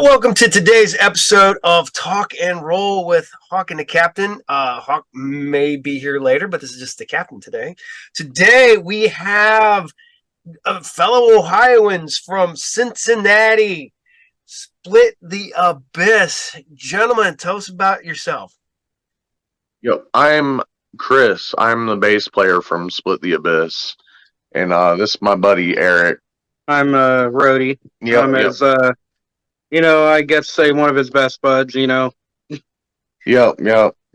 Welcome to today's episode of Talk and Roll with Hawk and the Captain. Hawk may be here later, but this is just the Captain today. Today we have fellow Ohioans from Cincinnati, Split the Abyss. Gentlemen, tell us about yourself. Yo, I'm Chris. I'm the bass player from Split the Abyss, and this is my buddy Eric. I'm Roadie. I'm his, I guess say one of his best buds. Yep.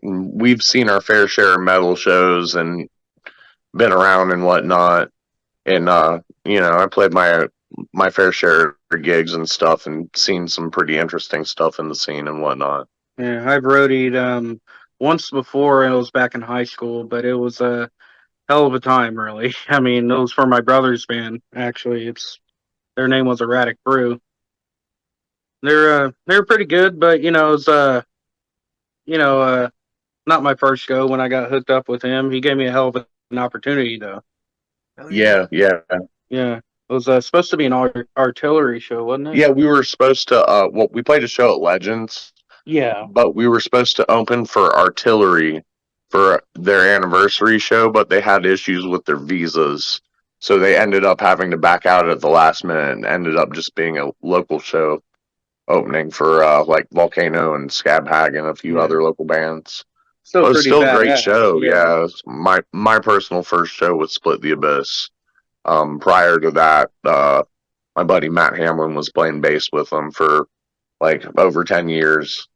We've seen our fair share of metal shows and been around and whatnot, and I played my fair share of gigs and stuff, and seen some pretty interesting stuff in the scene and whatnot. Yeah, I've roadied once before, and it was back in high school, but it was a hell of a time, really. I mean, it was for my brother's band. Actually, their name was Erratic Brew. They're pretty good, but it's not my first go. When I got hooked up with him, he gave me a hell of an opportunity, though. Yeah. It was supposed to be an artillery show, wasn't it? Yeah, we were supposed to. We played a show at Legends. Yeah, but we were supposed to open for Artillery for their anniversary show, but they had issues with their visas, so they ended up having to back out at the last minute and ended up just being a local show opening for like Volcano and Scab Hag and a few other local bands. It was still a great show. Yeah, it was my personal first show with Split the Abyss. Prior to that, my buddy Matt Hamlin was playing bass with them for like over 10 years.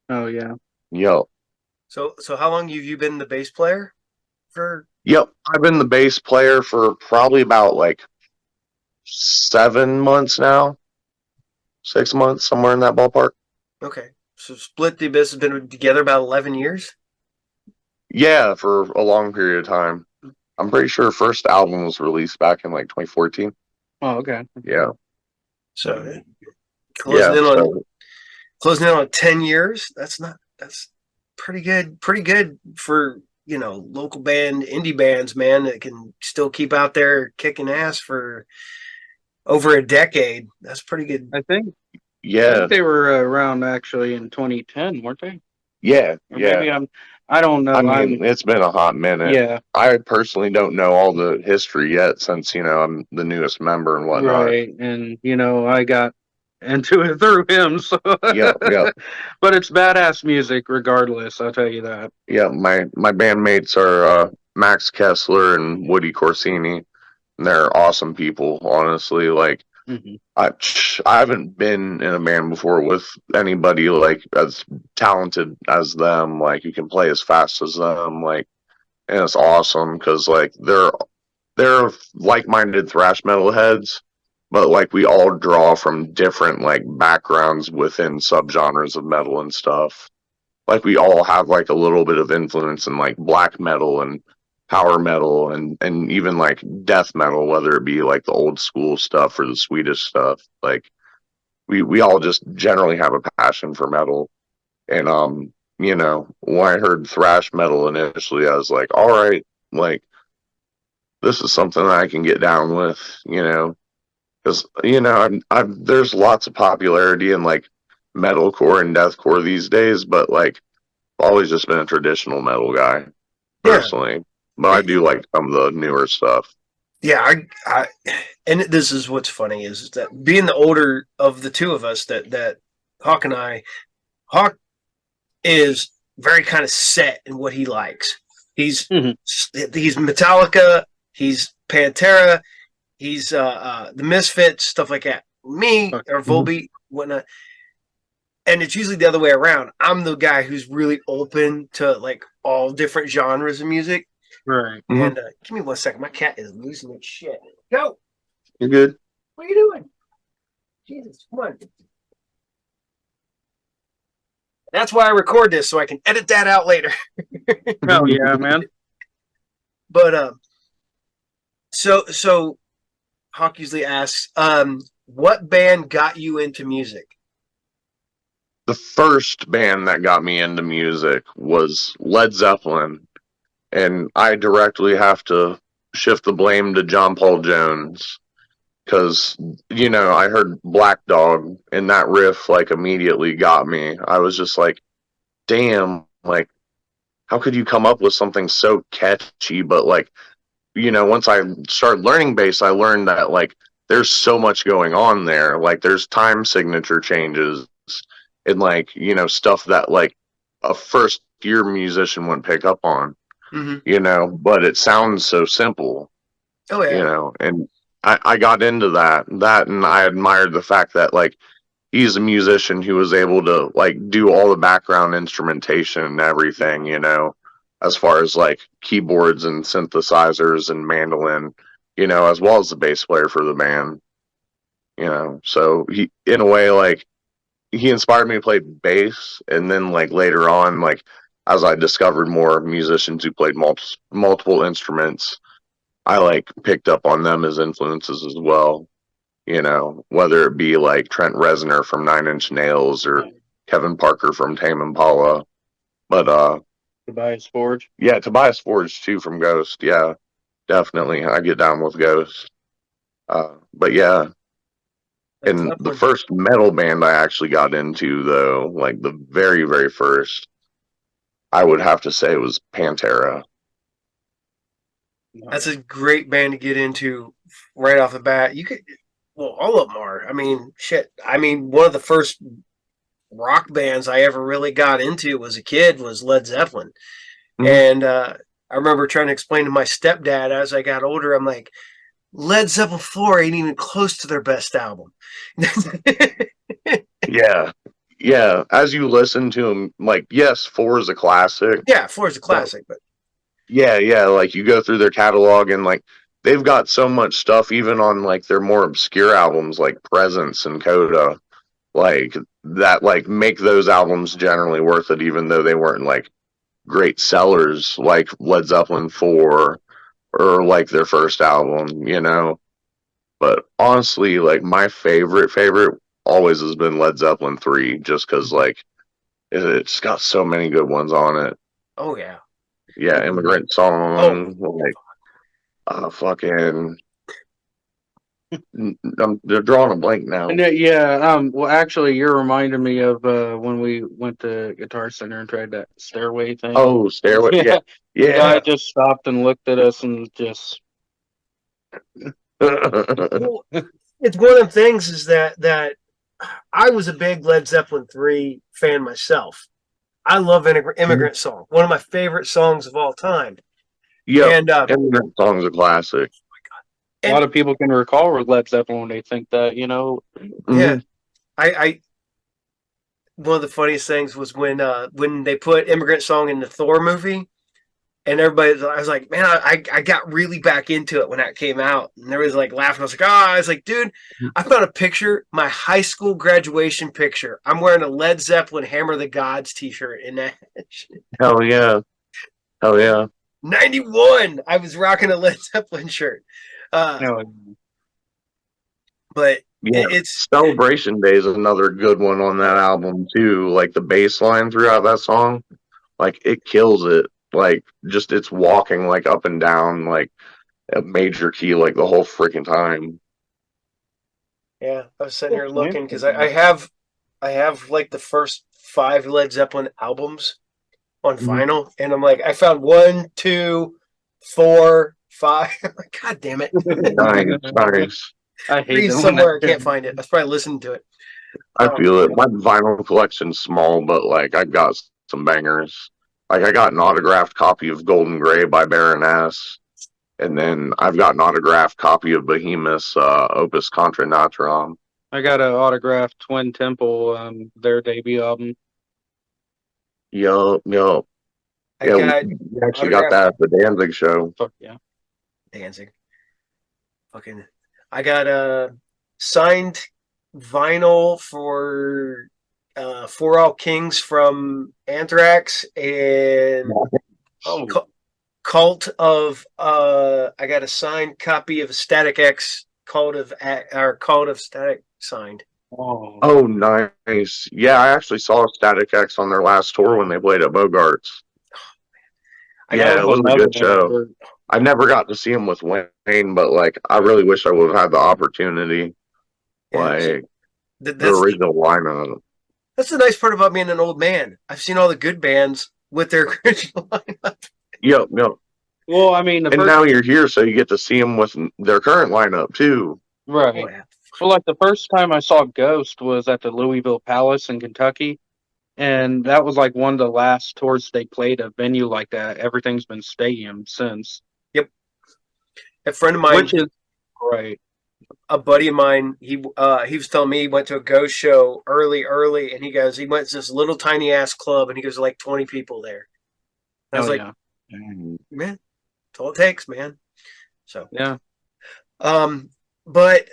Oh yeah. Yep. So how long have you been the bass player for? Yep, I've been the bass player for probably about like 7 months now. 6 months, somewhere in that ballpark. Okay, so Split the Abyss has been together about 11 years. Yeah, for a long period of time. I'm pretty sure first album was released back in like 2014. Oh, okay. Yeah. So closing in on 10 years. That's pretty good. Pretty good for, local band, indie bands, man, that can still keep out there kicking ass for over a decade. That's pretty good. I think they were around actually in 2010, weren't they? Yeah. Or maybe I don't know. I mean, it's been a hot minute. Yeah. I personally don't know all the history yet since, I'm the newest member and whatnot. Right. And, I got into it through him. So yeah. But it's badass music regardless, I'll tell you that. Yeah, my bandmates are Max Kessler and Woody Corsini. And they're awesome people, honestly. Like, I haven't been in a band before with anybody like as talented as them. Like, you can play as fast as them. Like, and it's awesome because like they're like-minded thrash metalheads, but like we all draw from different like backgrounds within subgenres of metal and stuff. Like, we all have like a little bit of influence in like black metal and power metal and even like death metal, whether it be like the old school stuff or the Swedish stuff. Like, we all just generally have a passion for metal. And when I heard thrash metal initially, I was like, all right, like, this is something I can get down with, because there's lots of popularity in like metalcore and deathcore these days, but like I've always just been a traditional metal guy personally. Yeah. But I do like some of the newer stuff. Yeah, I and this is what's funny is that being the older of the two of us, that Hawk Hawk is very kind of set in what he likes. He's Metallica, he's Pantera, he's the Misfits, stuff like that. Me or Volbeat, whatnot. And it's usually the other way around. I'm the guy who's really open to like all different genres of music. Right. And give me 1 second. My cat is losing its shit. Go. You're good. What are you doing? Jesus, come on. That's why I record this, so I can edit that out later. Oh yeah, man. But so Hawk usually asks, what band got you into music? The first band that got me into music was Led Zeppelin. And I directly have to shift the blame to John Paul Jones. because I heard Black Dog and that riff like immediately got me. I was just like, damn, like how could you come up with something so catchy? But like, once I started learning bass, I learned that like there's so much going on there. Like there's time signature changes and like, stuff that like a first year musician wouldn't pick up on, but it sounds so simple, Oh yeah. and I got into that, and I admired the fact that like he's a musician who was able to like do all the background instrumentation and everything, as far as like keyboards and synthesizers and mandolin, as well as the bass player for the band, so he, in a way, like he inspired me to play bass. And then like later on, like as I discovered more musicians who played multiple instruments, I like picked up on them as influences as well, whether it be like Trent Reznor from Nine Inch Nails or Kevin Parker from Tame Impala. But Tobias Forge. yeah, Tobias Forge too from Ghost. Yeah, definitely. I get down with Ghost. But yeah, and the first metal band I actually got into, though, like the very, very first, I would have to say was Pantera. That's a great band to get into right off the bat. You could, well, all of them are. I mean, shit. I mean, one of the first rock bands I ever really got into as a kid was Led Zeppelin. And I remember trying to explain to my stepdad as I got older, I'm like, Led Zeppelin 4 ain't even close to their best album. Yeah. As you listen to them, like, yes, 4 is a classic. Yeah, 4 is a classic, but yeah, like you go through their catalog and like they've got so much stuff, even on like their more obscure albums like Presence and Coda, like that, like make those albums generally worth it, even though they weren't like great sellers like Led Zeppelin 4 or like their first album, But honestly, like my favorite always has been Led Zeppelin 3, just because like it's got so many good ones on it. Oh yeah. Yeah, Immigrant Song, like fucking they're drawing a blank now. Well, actually, you're reminding me of when we went to Guitar Center and tried that Stairway thing. Oh, Stairway. Yeah. I just stopped and looked at us and just. Well, it's one of them things is that I was a big Led Zeppelin 3 fan myself. I love Immigrant Song, one of my favorite songs of all time. Yeah, and Immigrant Song's a classic. A lot of people can recall Led Zeppelin when they think that, Yeah, I one of the funniest things was when they put Immigrant Song in the Thor movie, and everybody, I was like, man, I got really back into it when that came out, and everybody's like laughing. I was like, I was like, dude, I found a picture, my high school graduation picture. I'm wearing a Led Zeppelin Hammer the Gods t-shirt in that. Hell yeah. 91. I was rocking a Led Zeppelin shirt. But yeah, it's Celebration Day is another good one on that album too. Like the bass line throughout that song, like it kills it. Like just it's walking like up and down like a major key like the whole freaking time. Yeah, I was sitting here looking because I have like the first 5 Led Zeppelin albums on vinyl, and I'm like, I found 1, 2, 4, 5. I'm like, God damn it! Nice. I hate somewhere. I can't find it. I was probably listening to it. I feel it. My vinyl collection's small, but like I got some bangers. Like I got an autographed copy of Golden Grey by Baroness, and then I've got an autographed copy of Behemoth's Opus Contra Natram. I got an autographed Twin Temple, their debut album. Yup. Yeah, we actually got that at the Danzig show. Fuck yeah. Danzig. Fucking, I got a signed vinyl for All Kings from Anthrax and Cult of I got a signed copy of Static X Cult of Static signed. Oh, nice. Yeah, I actually saw Static X on their last tour when they played at Bogart's. Yeah, it was a good show. I never got to see him with Wayne, but like I really wish I would have had the opportunity. Like the That's original lineup. that's the nice part about being an old man. I've seen all the good bands with their original lineup. Yep, yep. Well, I mean, And now you're here, so you get to see them with their current lineup too. right. Oh, yeah. Well, like the first time I saw Ghost was at the Louisville Palace in Kentucky, and that was like one of the last tours they played a venue like that. Everything's been stadium since. Yep. A friend of mine, Which is right. a buddy of mine, he was telling me he went to a ghost show early, and he goes, he went to this little tiny ass club, and he goes, like 20 people there. And I was like, man, that's all it takes, man. So yeah. But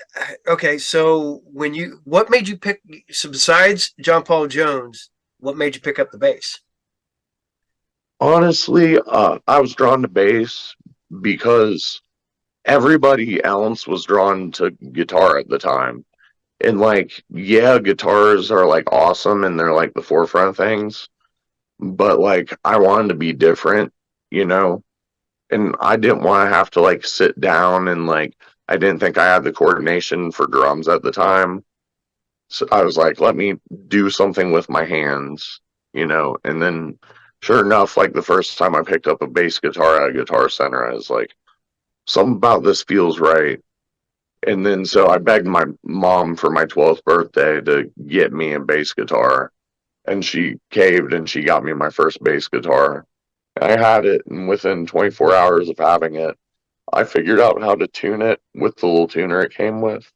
okay, so what made you pick? So besides John Paul Jones, what made you pick up the bass? Honestly, I was drawn to bass because everybody else was drawn to guitar at the time. And like, yeah, guitars are like awesome and they're like the forefront things, but like I wanted to be different, you know, and I didn't want to have to like sit down and like I didn't think I had the coordination for drums at the time. So I was like, let me do something with my hands, you know, and then sure enough, like the first time I picked up a bass guitar at Guitar Center, I was like, something about this feels right. And then so I begged my mom for my 12th birthday to get me a bass guitar. And she caved and she got me my first bass guitar. I had it, and within 24 hours of having it, I figured out how to tune it with the little tuner it came with.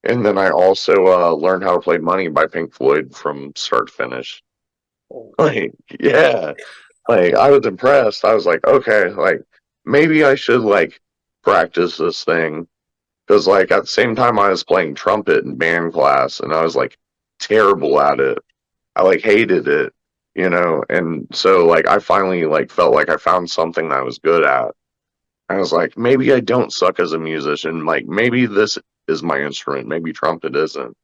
And then I also learned how to play Money by Pink Floyd from start to finish. Like, yeah. Like, I was impressed. I was like, okay, like, maybe I should, like, practice this thing. Because, like, at the same time, I was playing trumpet in band class, and I was, like, terrible at it. I, like, hated it, you know? And so, like, I finally, like, felt like I found something that I was good at. I was like, maybe I don't suck as a musician. Like, maybe this is my instrument. Maybe trumpet isn't.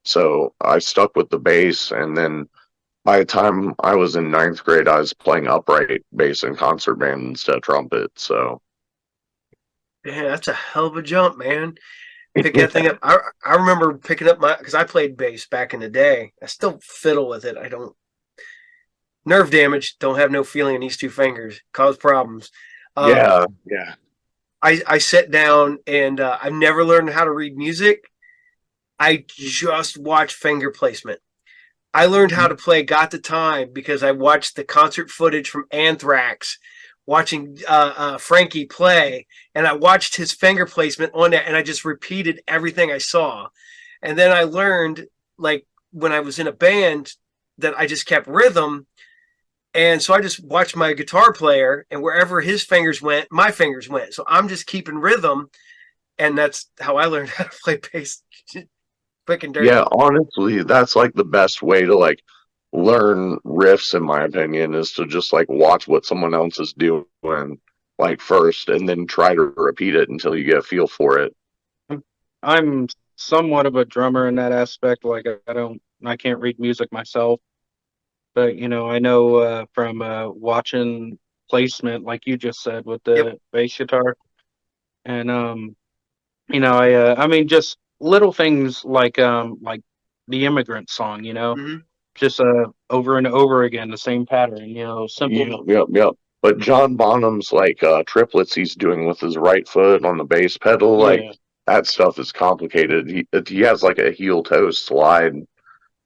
So I stuck with the bass, and then by the time I was in ninth grade, I was playing upright bass in concert band instead of trumpet. So, Man, that's a hell of a jump, man. Pick that thing up. I remember picking up because I played bass back in the day. I still fiddle with it. I don't nerve damage. Don't have no feeling in these two fingers. Cause problems. yeah. I sat down and I've never learned how to read music. I just watched finger placement. I learned how to play Got the Time because I watched the concert footage from Anthrax, watching Frankie play, and I watched his finger placement on that, and I just repeated everything I saw. And then I learned, like when I was in a band, that I just kept rhythm. And so I just watched my guitar player, and wherever his fingers went, my fingers went. So I'm just keeping rhythm, and that's how I learned how to play bass. Quick and dirty. Yeah, honestly, that's like the best way to like learn riffs, in my opinion, is to just like watch what someone else is doing like first and then try to repeat it until you get a feel for it. I'm somewhat of a drummer in that aspect. Like I can't read music myself, but you know, I know from watching placement, like you just said, with the bass guitar, and you know, I mean, just little things like the Immigrant Song, you know, just over and over again, the same pattern, you know, simple. Yep. But John Bonham's like triplets he's doing with his right foot on the bass pedal, like that stuff is complicated. He has like a heel toe slide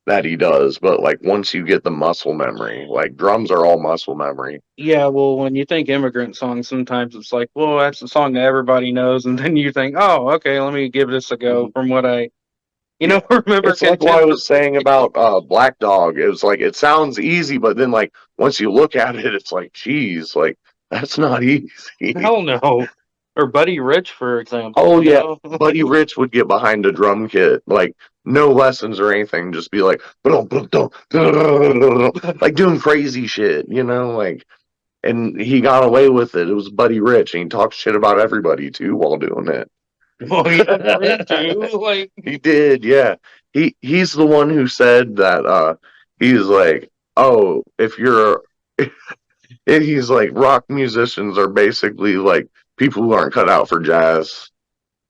that he does, but like once you get the muscle memory, like drums are all muscle memory. Yeah, well, when you think Immigrant Song, sometimes it's like, well, that's the song that everybody knows, and then you think, oh, okay, let me give this a go from what I, you know, remember. It's like what I was saying about Black Dog. It was like it sounds easy, but then like once you look at it, it's like, geez, like that's not easy. Hell no. Or Buddy Rich, for example. Oh yeah, Buddy Rich would get behind a drum kit, like no lessons or anything, just be like, like doing crazy shit, you know, like, and he got away with it. It was Buddy Rich, and he talked shit about everybody too while doing it. Well, yeah, too. Like he did, yeah. He's the one who said that he's like, oh, if you're he's like, rock musicians are basically like people who aren't cut out for jazz.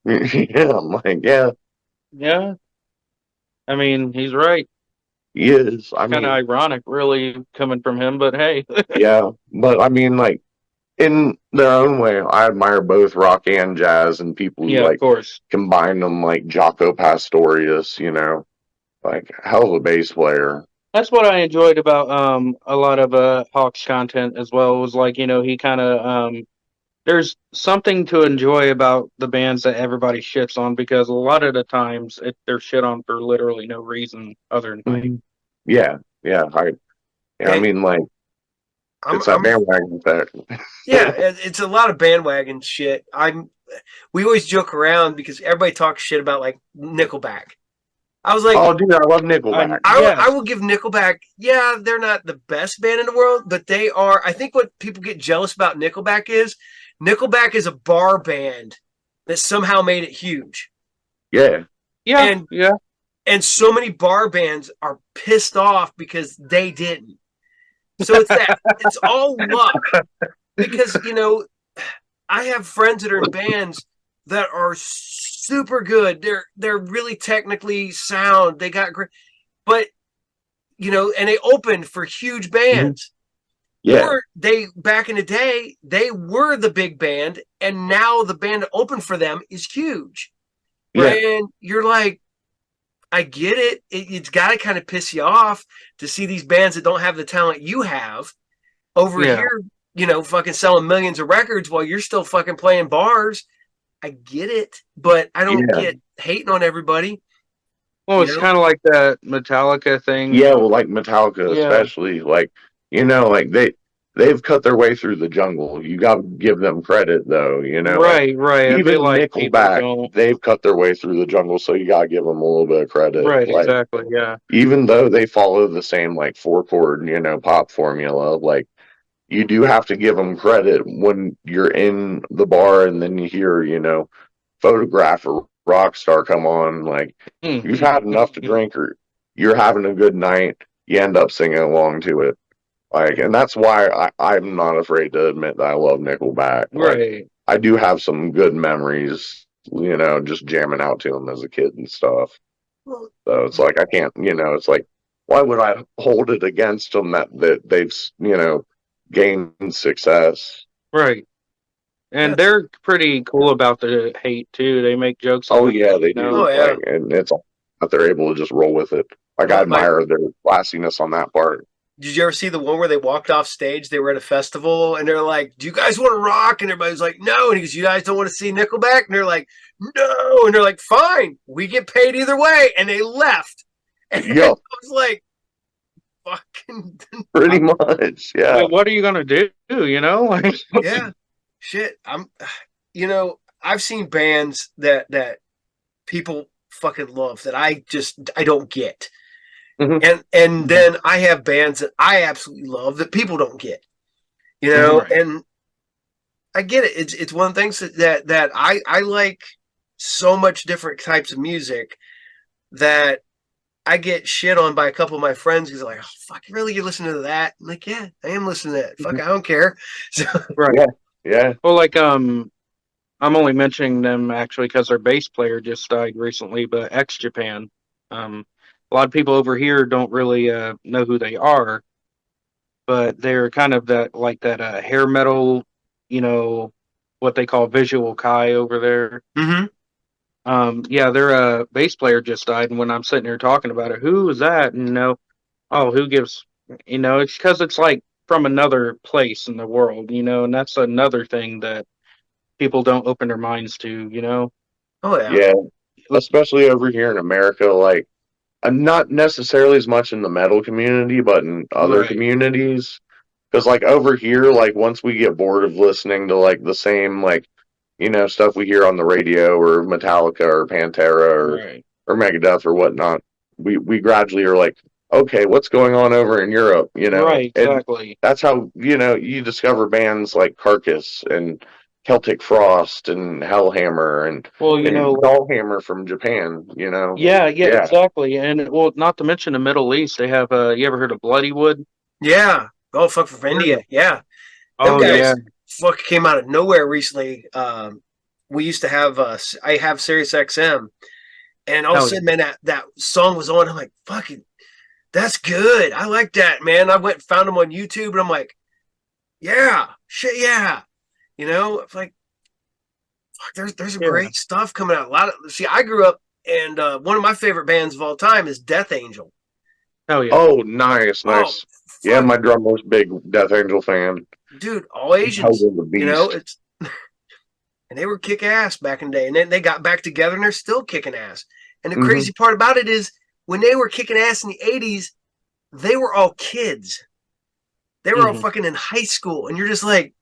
Yeah, I'm like, yeah, Yeah, I mean, he's right. he is. I Kind of mean, ironic, really, coming from him, but hey. yeah, but I mean, like, in their own way, I admire both rock and jazz and people who Yeah, of like course. combine them, like Jaco Pastorius, like hell of a bass player. That's what I enjoyed about a lot of Hawk's content as well. Was like, he kind of there's something to enjoy about the bands that everybody shits on, because a lot of the times they're shit on for literally no reason other than hype. Mhm. Yeah, yeah, I And mean, like, I'm it's that bandwagon effect. yeah, it's a lot of bandwagon shit. We always joke around because everybody talks shit about like Nickelback. I was like, Oh, dude, I love Nickelback. I Yes, will give Nickelback. Yeah, they're not the best band in the world, but they are. I think what people get jealous about Nickelback is a bar band that somehow made it huge, Yeah, yeah, and yeah, so many bar bands are pissed off because they didn't. So it's all luck because I have friends that are in bands that are super good. They're really technically sound. They got great, but and they opened for huge bands. yeah, Or they back in the day, they were the big band, and now the band that opened for them is huge. yeah, And you're like, I get it. It's got to kind of piss you off to see these bands that don't have the talent you have over yeah. here, fucking selling millions of records while you're still fucking playing bars. I get it, but I don't yeah, get hating on everybody. Well, You it's know? kind of like that Metallica thing. yeah. Well, like Metallica, Yeah, especially, like, like they've cut their way through the jungle. You got to give them credit, though. Like right, right. I even feel like people Nickelback, don't. they've cut their way through the jungle, so you got to give them a little bit of credit. Right, Like, exactly. Yeah, even though they follow the same like four chord, pop formula, like you do have to give them credit when you're in the bar and then you hear, photograph a rock star come on, like you've had enough to drink or you're having a good night, you end up singing along to it. Like, and that's why I'm not afraid to admit that I love Nickelback. Like, right. I do have some good memories, just jamming out to them as a kid and stuff. Well, So it's like I can't, it's like why would I hold it against them that they've, gained success? Right. And that's they're pretty cool about the hate too. They make jokes Oh about yeah, it, they oh do. yeah. Like, and it's that they're able to just roll with it. Like I My admire their classiness on that part. Did you ever see the one where they walked off stage? They were at a festival and they're like, "Do you guys want to rock?" And everybody's like, "No." And he goes, "You guys don't want to see Nickelback?" And they're like, "No." And they're like, "Fine, we get paid either way." And they left. And I Yep, was like, "Fucking pretty much. Yeah. Like, what are you gonna do? Like, yeah, shit." I've seen bands that people fucking love that I don't get. Mhm. And then I have bands that I absolutely love that people don't get. right. And I get it. It's one of the things that I like so much different types of music that I get shit on by a couple of my friends because they're like, "Oh, fuck, really? You're listening to that?" I'm like, "Yeah, I am listening to that. Fuck, I don't care." So, Right. Yeah. Yeah. Well, like, I'm only mentioning them actually because their bass player just died recently, but ex Japan. A lot of people over here don't really know who they are, but they're kind of that hair metal, you know, what they call visual kai over there. mm-hmm. Yeah, their bass player just died, and when I'm sitting here talking about it, who is that? And oh, who gives? It's because it's like from another place in the world, and that's another thing that people don't open their minds to. Oh yeah, Yeah. Especially over here in America, like I'm not necessarily as much in the metal community, but in other Right, communities. Because like over here, like once we get bored of listening to like the same like stuff we hear on the radio or Metallica or Pantera right, or Megadeth or whatnot, we gradually are like, okay, what's going on over in Europe? right, And exactly. that's how you discover bands like Carcass and Celtic Frost and Hellhammer Well, and Dollhammer from Japan. yeah, yeah, Yeah, exactly. And well, not to mention the Middle East, they have you ever heard of Bloodywood? yeah. Oh fuck, from India, yeah. Them Oh guys yeah. fuck came out of nowhere recently. We used to have I have Sirius XM, and all of a Hell yeah. sudden, man, that song was on. I'm like, fucking, that's good. I like that, man. I went and found them on YouTube, and I'm like, yeah, shit, yeah. You know, it's like, fuck, there's some Yeah. great stuff coming out. A lot of see, I grew up, and one of my favorite bands of all time is Death Angel. Hell yeah. Oh, nice, Oh, nice. Yeah, fuck, my drummer's big Death Angel fan. dude, all Hell Asians. of a You know, beast. it's and they were kick ass back in the day, and then they got back together, and they're still kicking ass. And the Hmm. crazy part about it is, when they were kicking ass in the '80s, they were all kids. They were all Hmm. fucking in high school, and you're just like,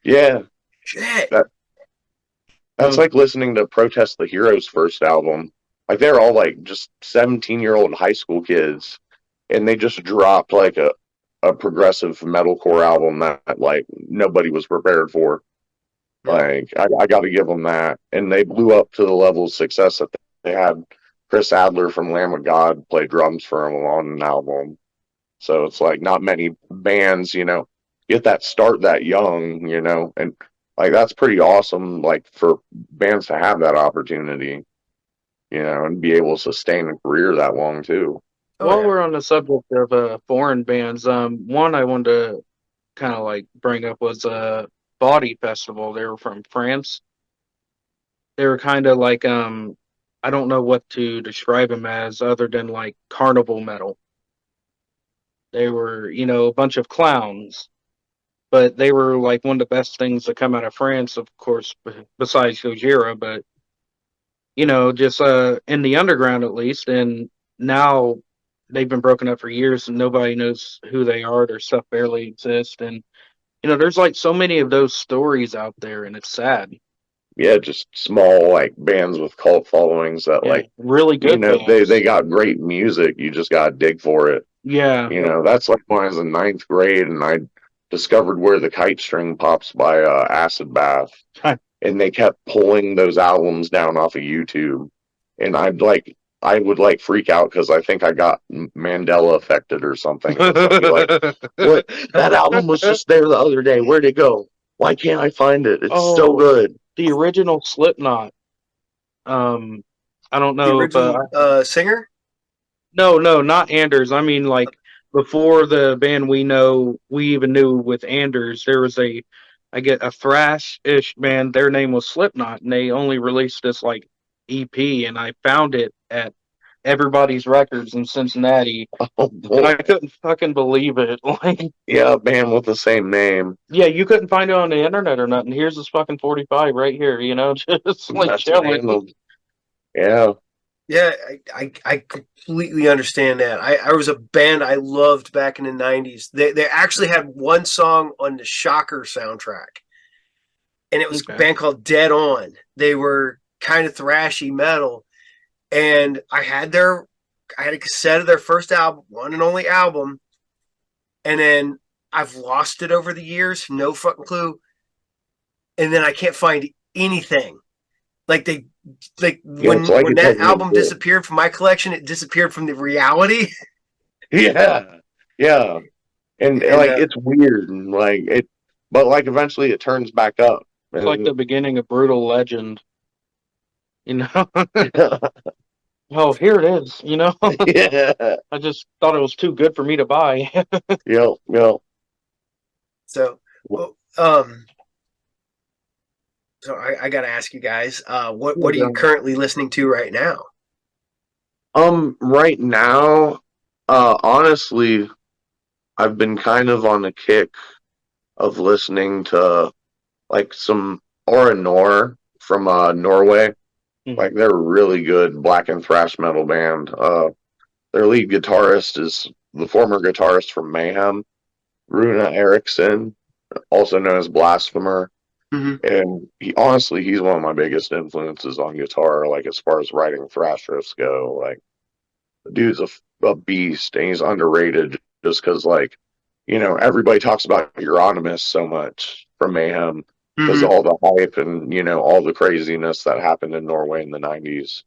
Yeah, shit. that that's Um, like listening to Protest the Heroes' first album. Like they're all like just 17-year-old high school kids, and they just dropped like a progressive metalcore album that like nobody was prepared for. Yep. Like I got to give them that, and they blew up to the level of success that they had. Chris Adler from Lamb of God played drums for them on an album. So it's like not many bands, get that start that young, and like that's pretty awesome. Like for bands to have that opportunity, and be able to sustain a career that long too. Oh while yeah. we're on the subject of foreign bands, one I wanted to kind of like bring up was Body Festival. They were from France. They were kind of like I don't know what to describe them as other than like carnival metal. They were, a bunch of clowns, but they were like one of the best things to come out of France, of course, besides Gojira, but just in the underground at least. And now they've been broken up for years and nobody knows who they are. Their stuff barely exists. And, there's like so many of those stories out there and it's sad. Yeah, just small like bands with cult followings that Yeah. like, Really good they bands. got great music. You just gotta dig for it. Yeah. Yep. That's like when I was in ninth grade and I discovered Where the Kite String Pops by Acid Bath. And they kept pulling those albums down off of YouTube. And I would like freak out because I think I got Mandela affected or something. Because I'd be like, what? That album was just there the other day. Where'd it go? Why can't I find it? It's so Oh, good. the original Slipknot. Um, I don't The know if original singer. no, not Anders. I mean, like before the band we even knew with Anders, there was I get a thrash-ish band. Their name was Slipknot, and they only released this like EP, and I found it at Everybody's Records in Cincinnati, Oh and boy. I couldn't fucking believe it. Like, Yeah, a band with the same name. yeah, you couldn't find it on the internet or nothing. Here's this fucking 45 right here, just like That's chilling. random. Yeah. Yeah, I completely understand that. I was a band I loved back in the '90s. They actually had one song on the Shocker soundtrack, and it was a Okay. band called Dead On. They were kind of thrashy metal, and I had a cassette of their first album, one and only album, and then I've lost it over the years, no fucking clue, and then I can't find anything. Like they like Yeah, it's when like it that doesn't album exist. disappeared from my collection, it disappeared from the reality. Yeah. Yeah. And And like it's weird and like it but like eventually it turns back up. It's like And the beginning of Brutal Legend, you know? Oh, here it is, yeah. I just thought it was too good for me to buy. Yep, yep. so, well, I got to ask you guys, what are you currently listening to right now? Right now, honestly, I've been kind of on a kick of listening to like some Aura Nor from Norway. Like they're a really good black and thrash metal band. Their lead guitarist is the former guitarist from Mayhem, Rune Eriksson, also known as Blasphemer. Mm-hmm. And he's one of my biggest influences on guitar, like as far as writing thrash riffs go. Like the dude's a beast and he's underrated just because like, everybody talks about Euronymous so much from Mayhem because Mm-hmm. of all the hype and, all the craziness that happened in Norway in the 90s.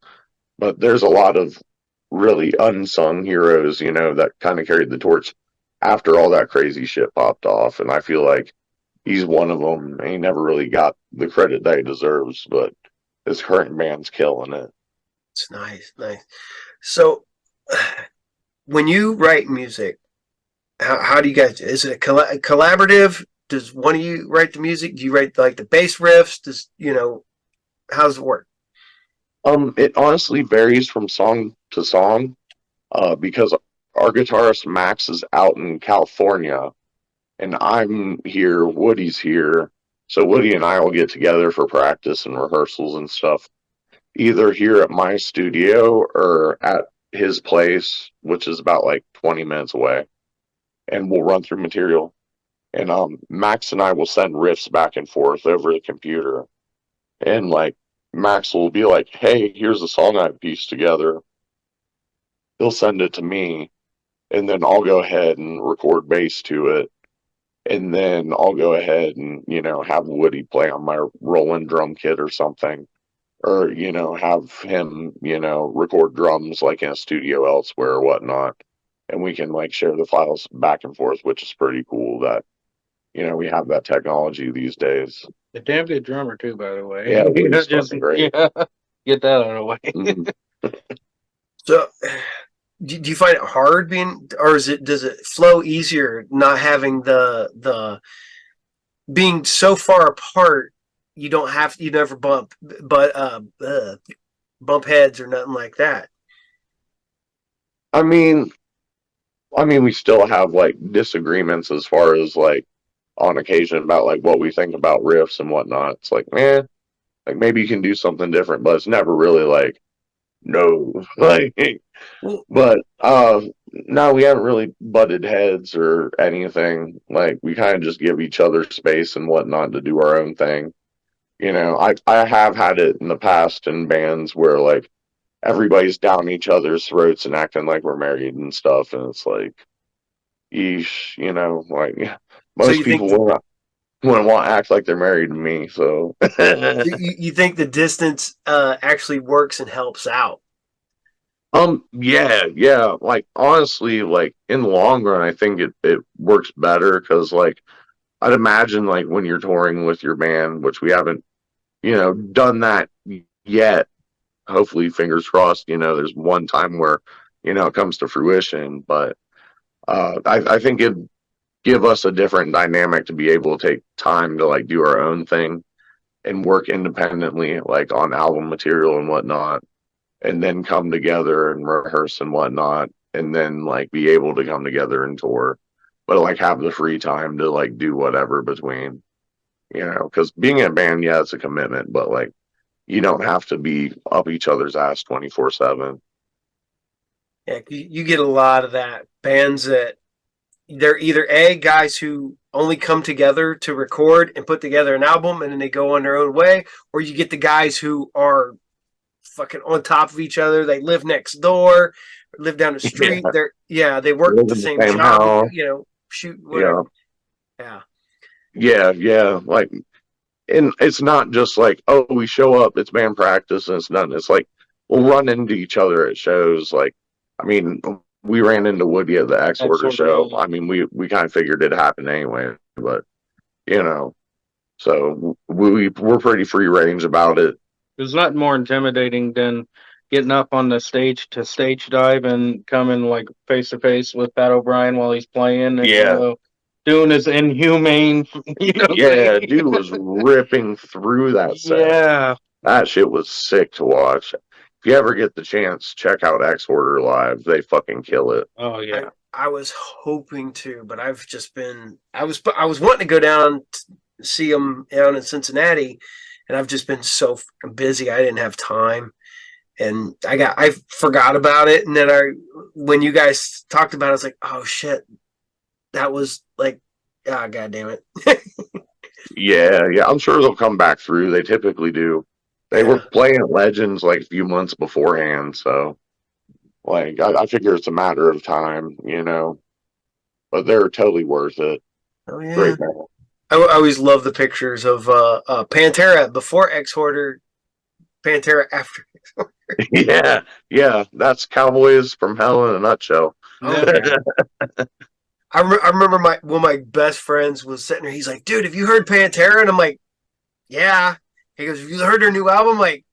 But there's a lot of really unsung heroes, that kind of carried the torch after all that crazy shit popped off. And I feel like he's one of them. He never really got the credit that he deserves, but his current band's killing it. It's nice, nice. So, when you write music, how do you guys? Is it collaborative? Does one of you write the music? Do you write like the bass riffs? How does it work? It honestly varies from song to song, because our guitarist Max is out in California, and I'm here, Woody's here. So Woody and I will get together for practice and rehearsals and stuff, either here at my studio or at his place, which is about like 20 minutes away, and we'll run through material. And Max and I will send riffs back and forth over the computer, and like Max will be like, "Hey, here's a song I pieced together." He'll send it to me, and then I'll go ahead and record bass to it, and then I'll go ahead and have Woody play on my Roland drum kit or something, or have him record drums like in a studio elsewhere or whatnot, and we can like share the files back and forth, which is pretty cool that we have that technology these days. A damn good drummer too, by the way. Yeah, Woody's fucking great. Yeah, get that out of the way. Mhm. So, do you find it hard or does it flow easier not having the being so far apart? You never bump heads or nothing like that. I mean, we still have like disagreements as far as like on occasion about like what we think about riffs and whatnot. It's like, man, like maybe you can do something different, but it's never really like no, like. But no, we haven't really butted heads or anything. Like we kind of just give each other space and whatnot to do our own thing. I have had it in the past in bands where like everybody's down each other's throats and acting like we're married and stuff, and it's like, yeesh, like most people wouldn't want to act like they're married to me. So you think the distance actually works and helps out? Yeah. Like honestly, like in the long run, I think it works better because like I'd imagine like when you're touring with your band, which we haven't, done that yet. Hopefully, fingers crossed, there's one time where, it comes to fruition. But I think it'd give us a different dynamic to be able to take time to like do our own thing and work independently, like on album material and whatnot, and then come together and rehearse and whatnot, and then like be able to come together and tour, but like have the free time to like do whatever between, because being in a band, yeah, it's a commitment, but like you don't have to be up each other's ass 24/7. Yeah, you get a lot of that. Bands that they're either guys who only come together to record and put together an album and then they go on their own way, or you get the guys who are fucking on top of each other. They live next door, live down the street. They work the same job. House. Shoot whatever. Yeah. Like, and it's not just like, oh, we show up, it's band practice, and it's done. It's like we'll run into each other at shows. Like, I mean, we ran into Woody at the X Order show. I mean, we kind of figured it happened anyway, but so we're pretty free range about it. There's nothing more intimidating than getting up on the stage to stage dive and coming like face to face with Pat O'Brien while he's playing. And, doing his inhumane. Yeah, dude was ripping through that set. Yeah, that shit was sick to watch. If you ever get the chance, check out X Order live. They fucking kill it. Oh yeah. I was hoping to, but I've just been. I was wanting to go down to see them down in Cincinnati, and I've just been so busy. I didn't have time, and I forgot about it. And then when you guys talked about it, I was like, oh shit, that was like, god damn it. Yeah. I'm sure they'll come back through. They typically do. They were playing at Legends like a few months beforehand, so like I figure it's a matter of time, But they're totally worth it. Oh yeah. Great band. I always love the pictures of Pantera before X Order, Pantera after X Order. Yeah. That's Cowboys from Hell in a nutshell. Oh, yeah. I remember one of my best friends was sitting there. He's like, dude, have you heard Pantera? And I'm like, yeah. He goes, have you heard their new album? I'm like,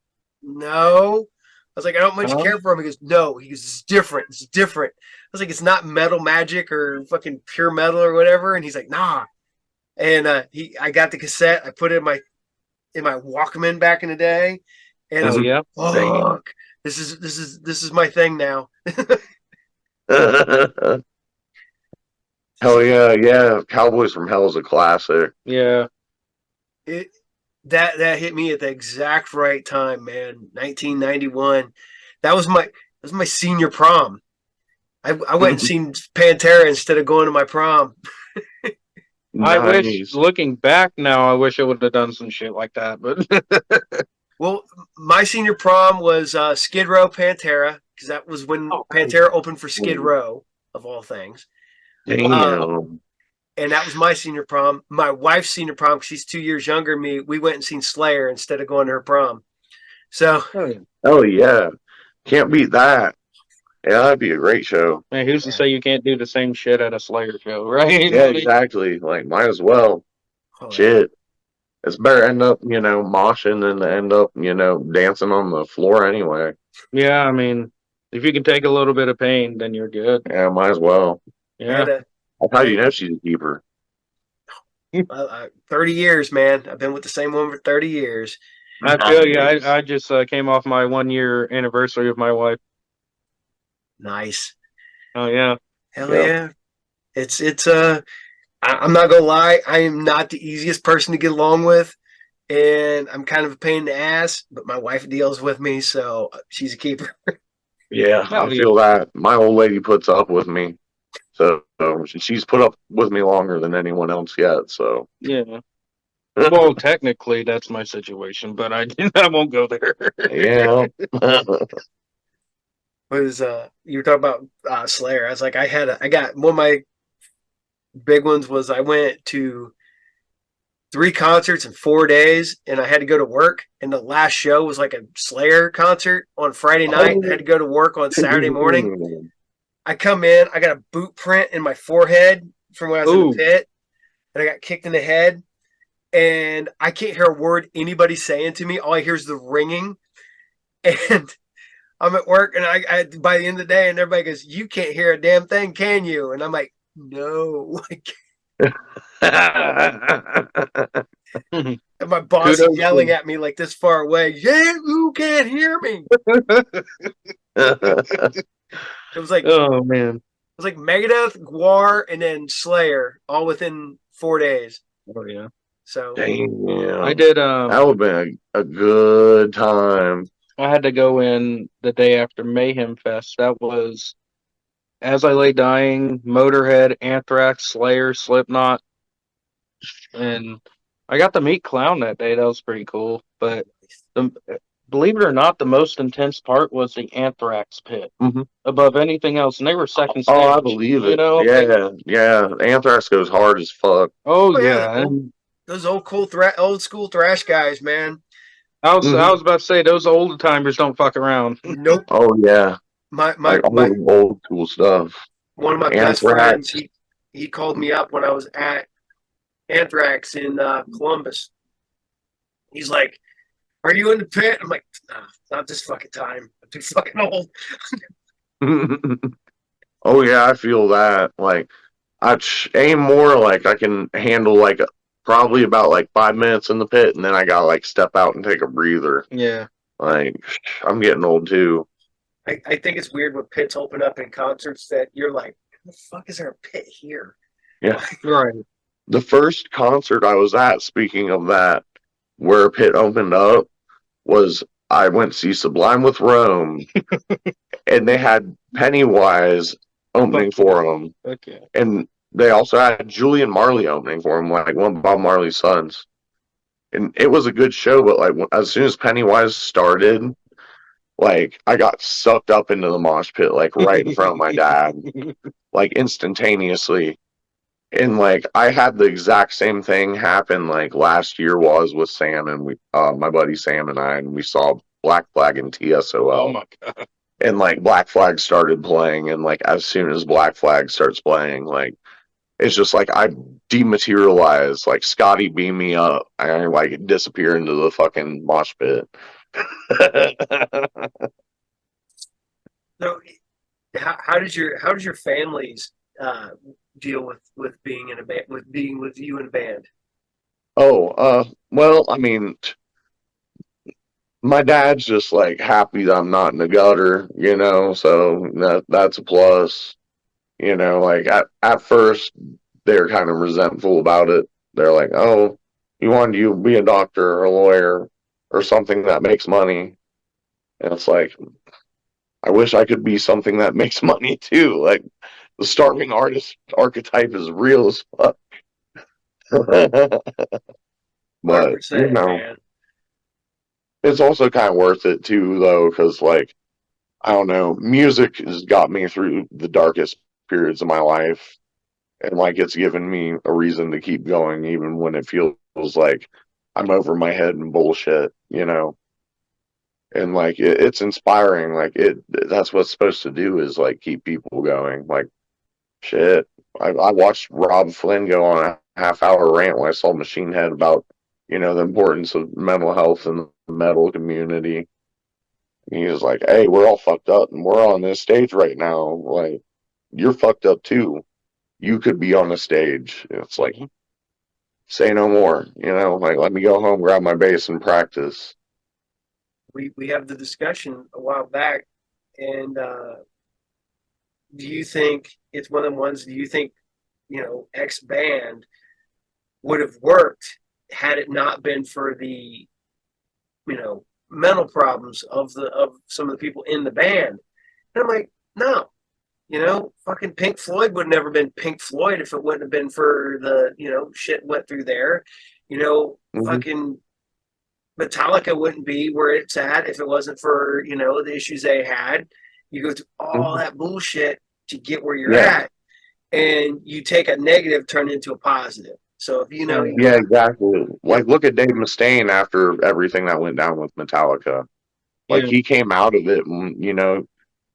no. I was like, I don't much care for him. He goes, no. He goes, it's different. It's different. I was like, it's not metal magic or fucking pure metal or whatever. And he's like, nah. And I got the cassette. I put it in my Walkman back in the day. And I was like, fuck. This is my thing now. Hell yeah, yeah. Cowboys from Hell is a classic. Yeah. That hit me at the exact right time, man. 1991. That was my senior prom. I went and seen Pantera instead of going to my prom. I wish, looking back now, I wish I would have done some shit like that. But well, my senior prom was Skid Row Pantera, because that was when Pantera opened for Skid Row, of all things. Damn. And that was my senior prom. My wife's senior prom, because she's 2 years younger than me, we went and seen Slayer instead of going to her prom. So, oh yeah, can't beat that. Yeah, that'd be a great show. Man, who's to say you can't do the same shit at a Slayer show, right? Yeah, exactly. Like, might as well. Shit. It's better end up, moshing than end up, dancing on the floor anyway. Yeah, I mean, if you can take a little bit of pain, then you're good. Yeah, might as well. Yeah. How do you know she's a keeper? 30 years, man. I've been with the same woman for 30 years. I feel you. I just came off my 1 year anniversary of my wife. Nice. Oh yeah. Hell yeah. It's I'm not gonna lie, I am not the easiest person to get along with, and I'm kind of a pain in the ass, but my wife deals with me, so she's a keeper. Yeah, I feel that. My old lady puts up with me. So she's put up with me longer than anyone else yet, so yeah. Well, technically that's my situation, but I won't go there. Yeah. You were talking about Slayer. I was like, I got one of my big ones was I went to 3 concerts in 4 days, and I had to go to work. And the last show was like a Slayer concert on Friday night. I had to go to work on Saturday morning. I come in, I got a boot print in my forehead from when I was in the pit, and I got kicked in the head. And I can't hear a word anybody's saying to me. All I hear is the ringing. And I'm at work, and I by the end of the day, and everybody goes, "You can't hear a damn thing, can you?" And I'm like, "No." And my boss is yelling at me like this far away. Yeah, who can't hear me? It was like, oh man, it was like Megadeth, Gwar, and then Slayer, all within 4 days. Oh yeah. So damn. I did. That would have been a good time. I had to go in the day after Mayhem Fest. That was As I Lay Dying, Motorhead, Anthrax, Slayer, Slipknot, and I got to meet Clown that day. That was pretty cool. But believe it or not, the most intense part was the Anthrax pit above anything else, and they were second stage. Oh, I believe it. Yeah. Anthrax goes hard as fuck. Oh yeah. Those old school thrash guys, man. I was about to say those old timers don't fuck around. Nope. Oh yeah. My old school stuff. One of my best friends, he called me up when I was at Anthrax in Columbus. He's like, "Are you in the pit?" I'm like, "Nah, not this fucking time. I'm too fucking old." Oh yeah, I feel that. Like, I aim more like I can handle like probably about like 5 minutes in the pit, and then I gotta like step out and take a breather. Yeah. Like, I'm getting old too. I think it's weird when pits open up in concerts that you're like, "How the fuck is there a pit here?" Yeah. Right. The first concert I was at, speaking of that, where a pit opened up, was I went to see Sublime with Rome, and they had Pennywise opening for them. Okay. And they also had Julian Marley opening for him, like one of Bob Marley's sons. And it was a good show, but like as soon as Pennywise started, like I got sucked up into the mosh pit, like right in front of my dad, like instantaneously. And like I had the exact same thing happen like last year was with Sam and my buddy Sam and I, and we saw Black Flag and TSOL. Oh my god. And like Black Flag started playing, and like as soon as Black Flag starts playing, like it's just like I dematerialize, like Scotty beam me up, I like disappear into the fucking mosh pit. So, how does your families deal with being in a band, with being with you in a band? Oh, well, I mean, my dad's just like happy that I'm not in the gutter, you know, so that's a plus. You know, like at first they're kind of resentful about it. They're like, "Oh, you want you to be a doctor or a lawyer or something that makes money." And it's like, I wish I could be something that makes money too. Like the starving artist archetype is real as fuck. But you 100%, know, man. it's also kind of worth it too, though, because like I don't know, music has got me through the darkest periods of my life, and like it's given me a reason to keep going, even when it feels like I'm over my head and bullshit, you know. And like it's inspiring. Like that's what's supposed to do is like keep people going. Like shit, I watched Rob Flynn go on a half-hour rant when I saw Machine Head about the importance of mental health in the metal community. He was like, "Hey, we're all fucked up, and we're on this stage right now. Like, you're fucked up too. You could be on the stage." It's like, say no more. Like let me go home, grab my bass, and practice. We have the discussion a while back, and do you think it's one of the ones? Do you think X band would have worked had it not been for the mental problems of some of the people in the band? And I'm like, no. Fucking Pink Floyd would have never been Pink Floyd if it wouldn't have been for the, shit went through there. Mm-hmm. Fucking Metallica wouldn't be where it's at if it wasn't for, the issues they had. You go through all Mm-hmm. that bullshit to get where you're Yeah, at, and you take a negative, turn it into a positive. So if yeah, exactly. Like look at Dave Mustaine after everything that went down with Metallica. Like Yeah. he came out of it, and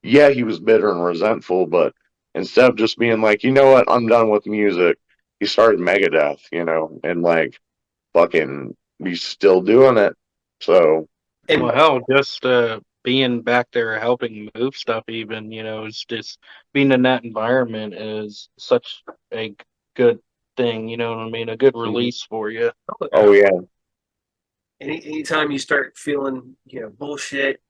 yeah, he was bitter and resentful, but instead of just being like, you know what, I'm done with music, he started Megadeth, and like fucking, he's still doing it. So, Well, and hell, just being back there helping move stuff, even, is just being in that environment is such a good thing, you know what I mean? A good mhm. release for you. Oh yeah, anytime you start feeling, bullshit,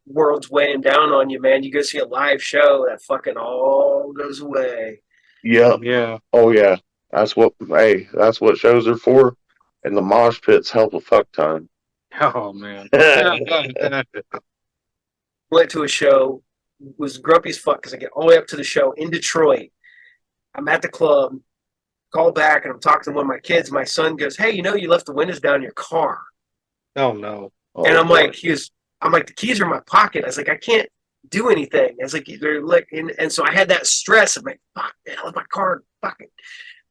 world's weighing down on you, man, you go see a live show, that fucking all goes away. yeah, Yeah. oh yeah. That's what shows are for, and the mosh pits help a fuck ton. Oh, man. Went to a show, was grumpy as fuck because I get all the way up to the show in Detroit. I'm at the club, call back, and I'm talking to one of my kids. My son goes, "Hey, you left the windows down in your car." Oh, no. And Oh I'm boy. like, I'm like, the keys are in my pocket. I was like, I can't do anything. I was like, they're like, and so I had that stress. I'm like, fuck, man, I left my car fucking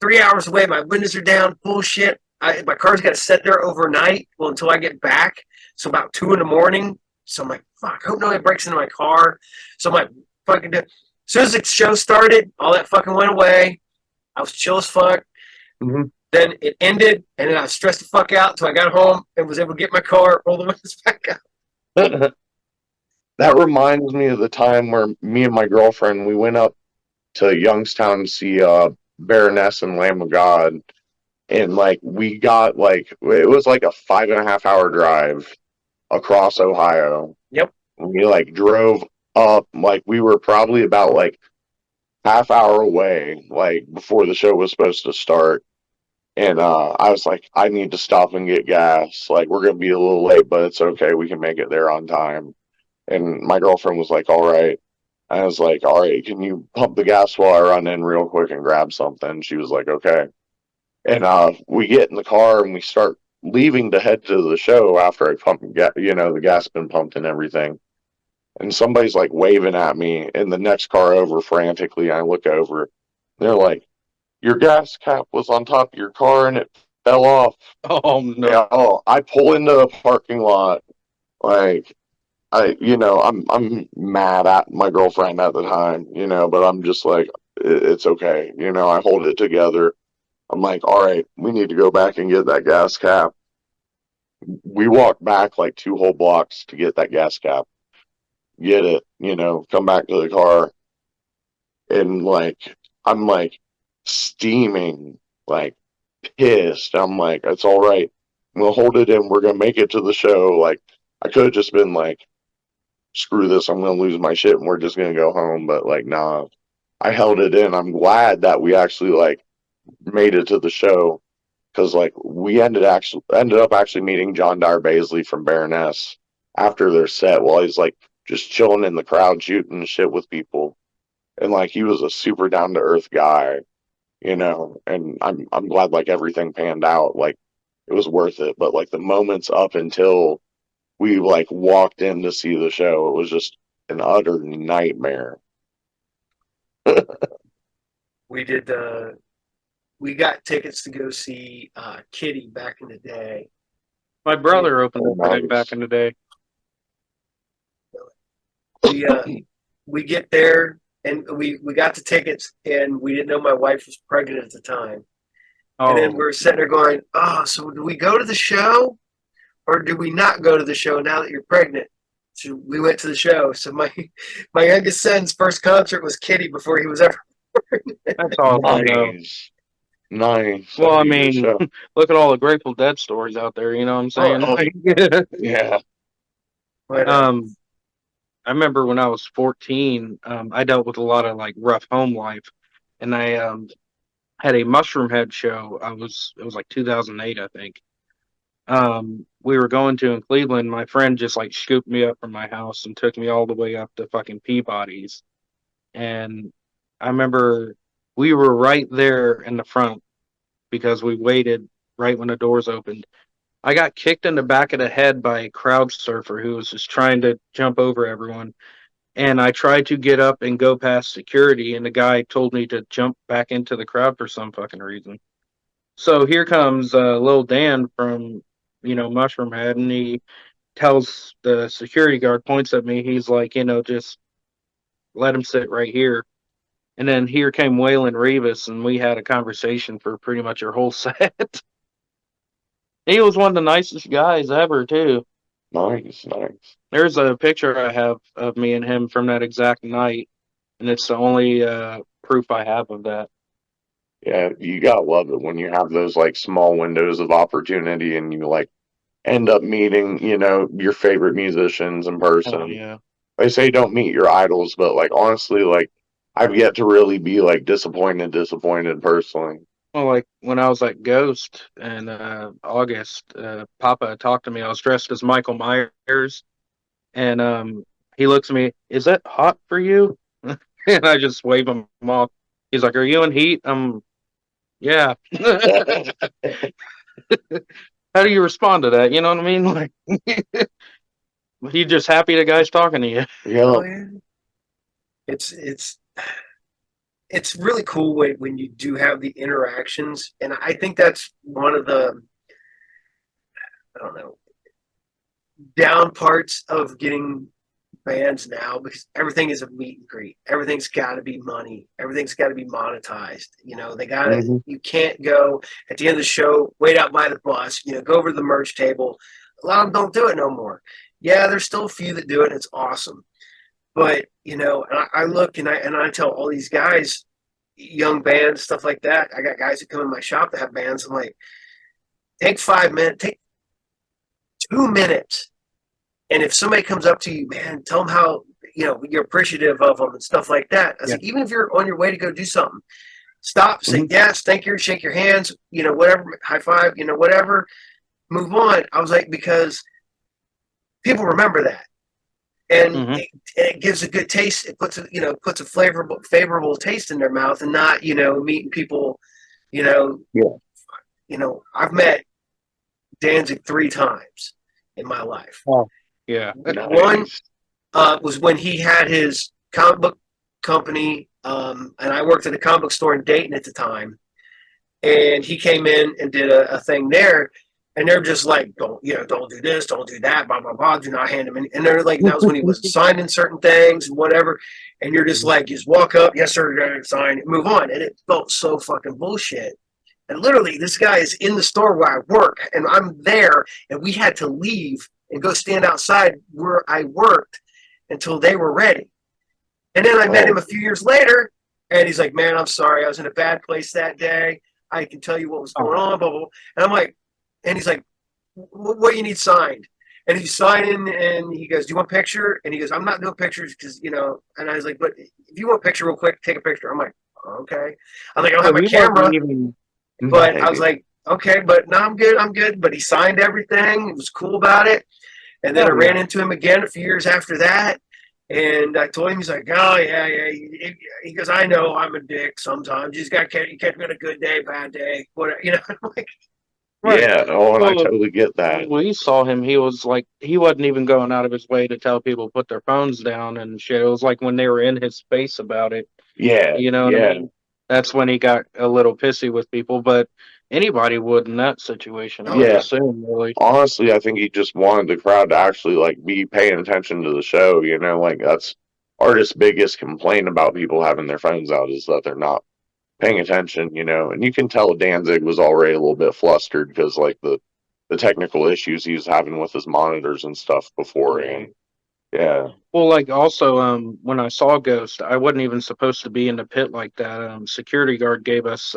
3 hours away. My windows are down. Bullshit. My car's got to sit there overnight. Well, until I get back. So about 2 a.m. So I'm like, fuck, I hope nobody breaks into my car. So I'm like, fucking. As soon as the show started, all that fucking went away. I was chill as fuck. Hmm. Then it ended, and then I was stressed the fuck out until I got home and was able to get my car, roll the windows back up. That reminds me of the time where me and my girlfriend we went up to Youngstown to see Baroness and Lamb of God, and like we got like it was like a 5.5 hour drive across Ohio. Yep. We like drove up, like we were probably about like half hour away, like before the show was supposed to start. And I was like, I need to stop and get gas. Like we're gonna be a little late, but it's okay. We can make it there on time. And my girlfriend was like, all right. I was like, all right, can you pump the gas while I run in real quick and grab something? She was like, okay. And we get in the car and we start leaving to head to the show after I pump, the gas been pumped and everything. And somebody's like waving at me in the next car over frantically. I look over. They're like, your gas cap was on top of your car and it fell off. Oh, no. Yeah, oh, I pull into the parking lot like I'm mad at my girlfriend at the time, but I'm just like, it's okay. You know, I hold it together. I'm like, all right, we need to go back and get that gas cap. We walked back like 2 whole blocks to get that gas cap, get it, you know, come back to the car, and like, I'm like steaming, like pissed. I'm like, it's all right. We'll hold it in. We're going to make it to the show. Like, I could have just been like, screw this. I'm going to lose my shit and we're just going to go home. But like, nah, I held it in. I'm glad that we actually like made it to the show, because like we ended up actually meeting John Dyer Baisley from Baroness after their set while he's like just chilling in the crowd shooting shit with people, and like he was a super down to earth guy, you know. And I'm glad like everything panned out, like it was worth it. But like the moments up until we like walked in to see the show, it was just an utter nightmare. We did we got tickets to go see Kitty back in the day. My brother opened the thing back in the day. We get there and we got the tickets, and we didn't know my wife was pregnant at the time. And then we're sitting there going, oh, so do we go to the show or do we not go to the show now that you're pregnant? So we went to the show. So my youngest son's first concert was Kitty before he was ever born. That's awesome. Nice. Well, I mean, look at all the Grateful Dead stories out there. You know what I'm saying? Yeah. But, I remember when I was 14, I dealt with a lot of like rough home life, and I had a Mushroom Head show. It was like 2008, I think. We were going to in Cleveland. My friend just like scooped me up from my house and took me all the way up to fucking Peabody's. And I remember we were right there in the front because we waited right when the doors opened. I got kicked in the back of the head by a crowd surfer who was just trying to jump over everyone. And I tried to get up and go past security, and the guy told me to jump back into the crowd for some fucking reason. So here comes Lil Dan from, Mushroom Head, and he tells the security guard, points at me, he's like, just let him sit right here. And then here came Waylon Revis, and we had a conversation for pretty much our whole set. He was one of the nicest guys ever, too. Nice. There's a picture I have of me and him from that exact night, and it's the only proof I have of that. Yeah, you gotta love it when you have those like small windows of opportunity and you like end up meeting, your favorite musicians in person. Oh, yeah. They say don't meet your idols, but like honestly, like I've yet to really be like disappointed personally. Well, like when I was at Ghost in August, Papa talked to me. I was dressed as Michael Myers, and he looks at me, is that hot for you? And I just wave him off. He's like, are you in heat? Yeah. How do you respond to that? You know what I mean? Like, you just happy the guy's talking to you. Yeah. Oh, yeah. It's really cool when you do have the interactions, and I think that's one of the, I don't know, down parts of getting bands now, because everything is a meet and greet. Everything's got to be money. Everything's got to be monetized. They got to. You can't go at the end of the show, wait out by the bus. Go over to the merch table. A lot of them don't do it no more. Yeah, there's still a few that do it, and it's awesome. But and I look and I tell all these guys, young bands, stuff like that. I got guys that come in my shop that have bands. I'm like, take 5 minutes, take 2 minutes. And if somebody comes up to you, man, tell them how, you're appreciative of them and stuff like that. I was like, even if you're on your way to go do something, stop, say yes, thank you, shake your hands, whatever, high five, whatever, move on. I was like, because people remember that. And it gives a good taste. It puts a favorable taste in their mouth, and not, meeting people, I've met Danzig 3 times in my life. Oh. Yeah. One was when he had his comic book company, and I worked at a comic book store in Dayton at the time. And he came in and did a thing there. And they're just like, don't do this, don't do that, blah blah blah. Do not hand him any. And they're like, that was when he wasn't signing certain things and whatever. And you're just like, just walk up, yes sir, sign, move on. And it felt so fucking bullshit. And literally, this guy is in the store where I work, and I'm there, and we had to leave and go stand outside where I worked until they were ready. And then I met him a few years later, and he's like, man, I'm sorry. I was in a bad place that day. I can tell you what was going on, blah, blah, blah. And I'm like, and he's like, what you need signed? And he's signing, and he goes, do you want a picture? And he goes, I'm not doing pictures because, and I was like, but if you want a picture real quick, take a picture. I'm like, okay. I'm like, I don't have my camera. But I was like, okay, but no, I'm good. But he signed everything. He was cool about it. And then I ran into him again a few years after that. And I told him, he's like, oh, yeah. He goes, I know I'm a dick sometimes. You catch me on a good day, bad day, whatever. I'm like, yeah, and I totally get that. When we saw him, he was like, he wasn't even going out of his way to tell people to put their phones down and shit. It was like when they were in his face about it. Yeah. You know what I mean? That's when he got a little pissy with people, but anybody would in that situation, I would assume, really. Honestly, I think he just wanted the crowd to actually, like, be paying attention to the show, like, that's artists' biggest complaint about people having their phones out is that they're not paying attention, and you can tell Danzig was already a little bit flustered because, like, the technical issues he was having with his monitors and stuff beforehand. Yeah. Well, like also, when I saw Ghost, I wasn't even supposed to be in the pit like that. Security guard gave us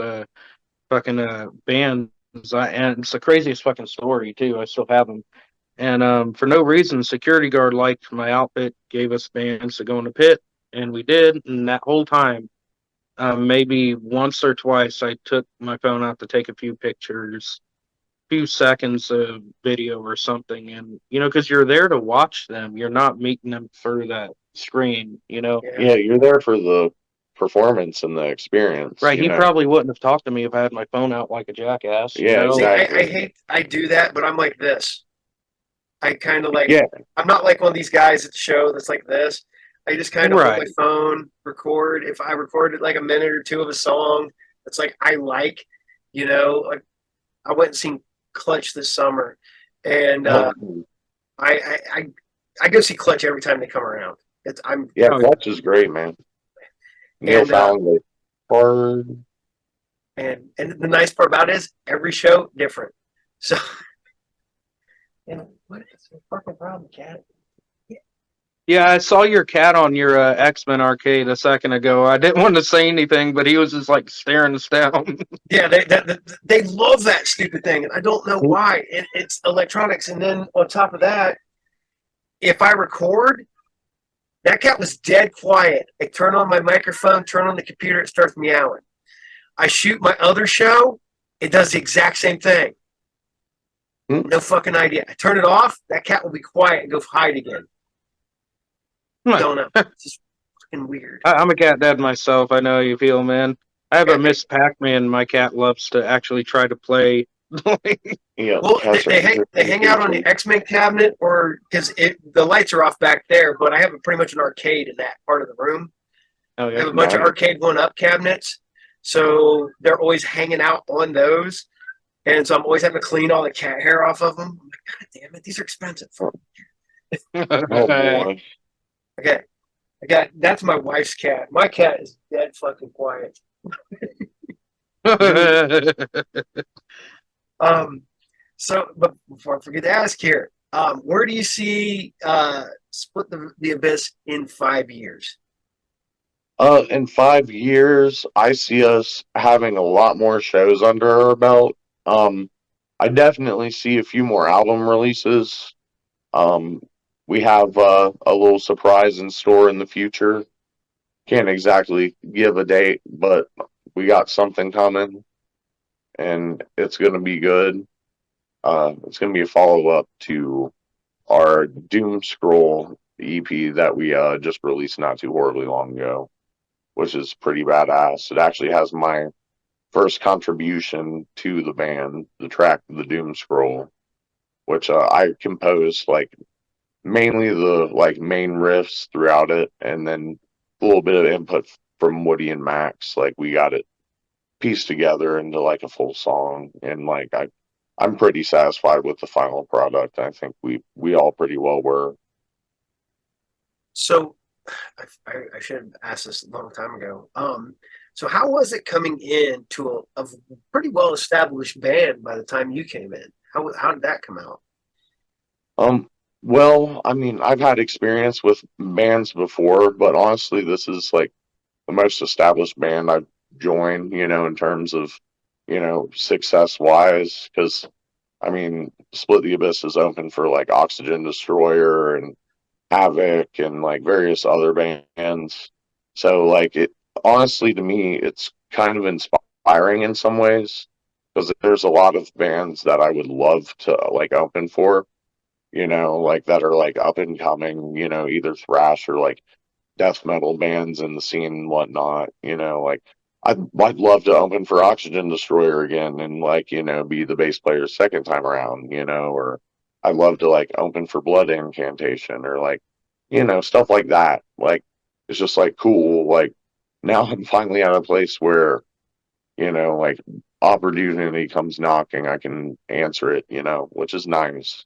fucking bands, and it's the craziest fucking story too. I still have them, and for no reason, security guard liked my outfit, gave us bands to go in the pit, and we did. And that whole time, maybe once or twice, I took my phone out to take a few pictures, few seconds of video or something, and because you're there to watch them, you're not meeting them through that screen. Yeah, you're there for the performance and the experience, right? He probably wouldn't have talked to me if I had my phone out like a jackass. Exactly. I do that, but I'm like this. I kind of like, I'm not like one of these guys at the show that's like this. I just kind of hold my phone, record. If I recorded like a minute or two of a song that's like I like, like I went and seen Clutch this summer, and I go see Clutch every time they come around. Clutch is great, man. Neil found it hard, and the nice part about it is every show different. So, what is the fucking problem, cat? Yeah, I saw your cat on your X-Men arcade a second ago. I didn't want to say anything, but he was just like staring us down. Yeah, they love that stupid thing, and I don't know why. It's electronics, and then on top of that, if I record, that cat was dead quiet. I turn on my microphone, turn on the computer, it starts meowing. I shoot my other show, it does the exact same thing. No fucking idea. I turn it off, that cat will be quiet and go hide again. Don't know. It's just fucking weird. I'm a cat dad myself. I know how you feel, man. I have a Miss Pac-Man my cat loves to actually try to play. Well, they hang out on the X-Men cabinet, or because the lights are off back there, but I have pretty much an arcade in that part of the room. Oh, yeah. I have a bunch of arcade one-up cabinets, so they're always hanging out on those, and so I'm always having to clean all the cat hair off of them. I'm like, God damn it, these are expensive. Oh, boy. Okay, that's my wife's cat. My cat is dead fucking quiet. So, but before I forget to ask here, where do you see Split the Abyss in 5 years? In 5 years, I see us having a lot more shows under our belt. I definitely see a few more album releases. We have a little surprise in store in the future. Can't exactly give a date, but we got something coming, and it's going to be good. It's going to be a follow-up to our Doom Scroll EP that we just released not too horribly long ago, which is pretty badass. It actually has my first contribution to the band, the track The Doom Scroll, which I composed like mainly the like main riffs throughout it, and then a little bit of input from Woody and Max. Like we got it pieced together into like a full song, and like I'm pretty satisfied with the final product. I think we all pretty well were. So I should have asked this a long time ago. So how was it coming in to a pretty well established band by the time you came in? How did that come out? Um, well, I mean, I've had experience with bands before, but honestly, this is like the most established band I've joined, in terms of, success wise. Because, I mean, Split the Abyss is open for like Oxygen Destroyer and Havoc and like various other bands. So, like, it honestly, to me, it's kind of inspiring in some ways because there's a lot of bands that I would love to like open for, like that are like up and coming, either thrash or like death metal bands in the scene and whatnot. Like I'd love to open for Oxygen Destroyer again and like be the bass player second time around. Or I'd love to like open for Blood Incantation or like stuff like that. Like it's just like cool. Like now I'm finally at a place where like opportunity comes knocking, I can answer it. Which is nice.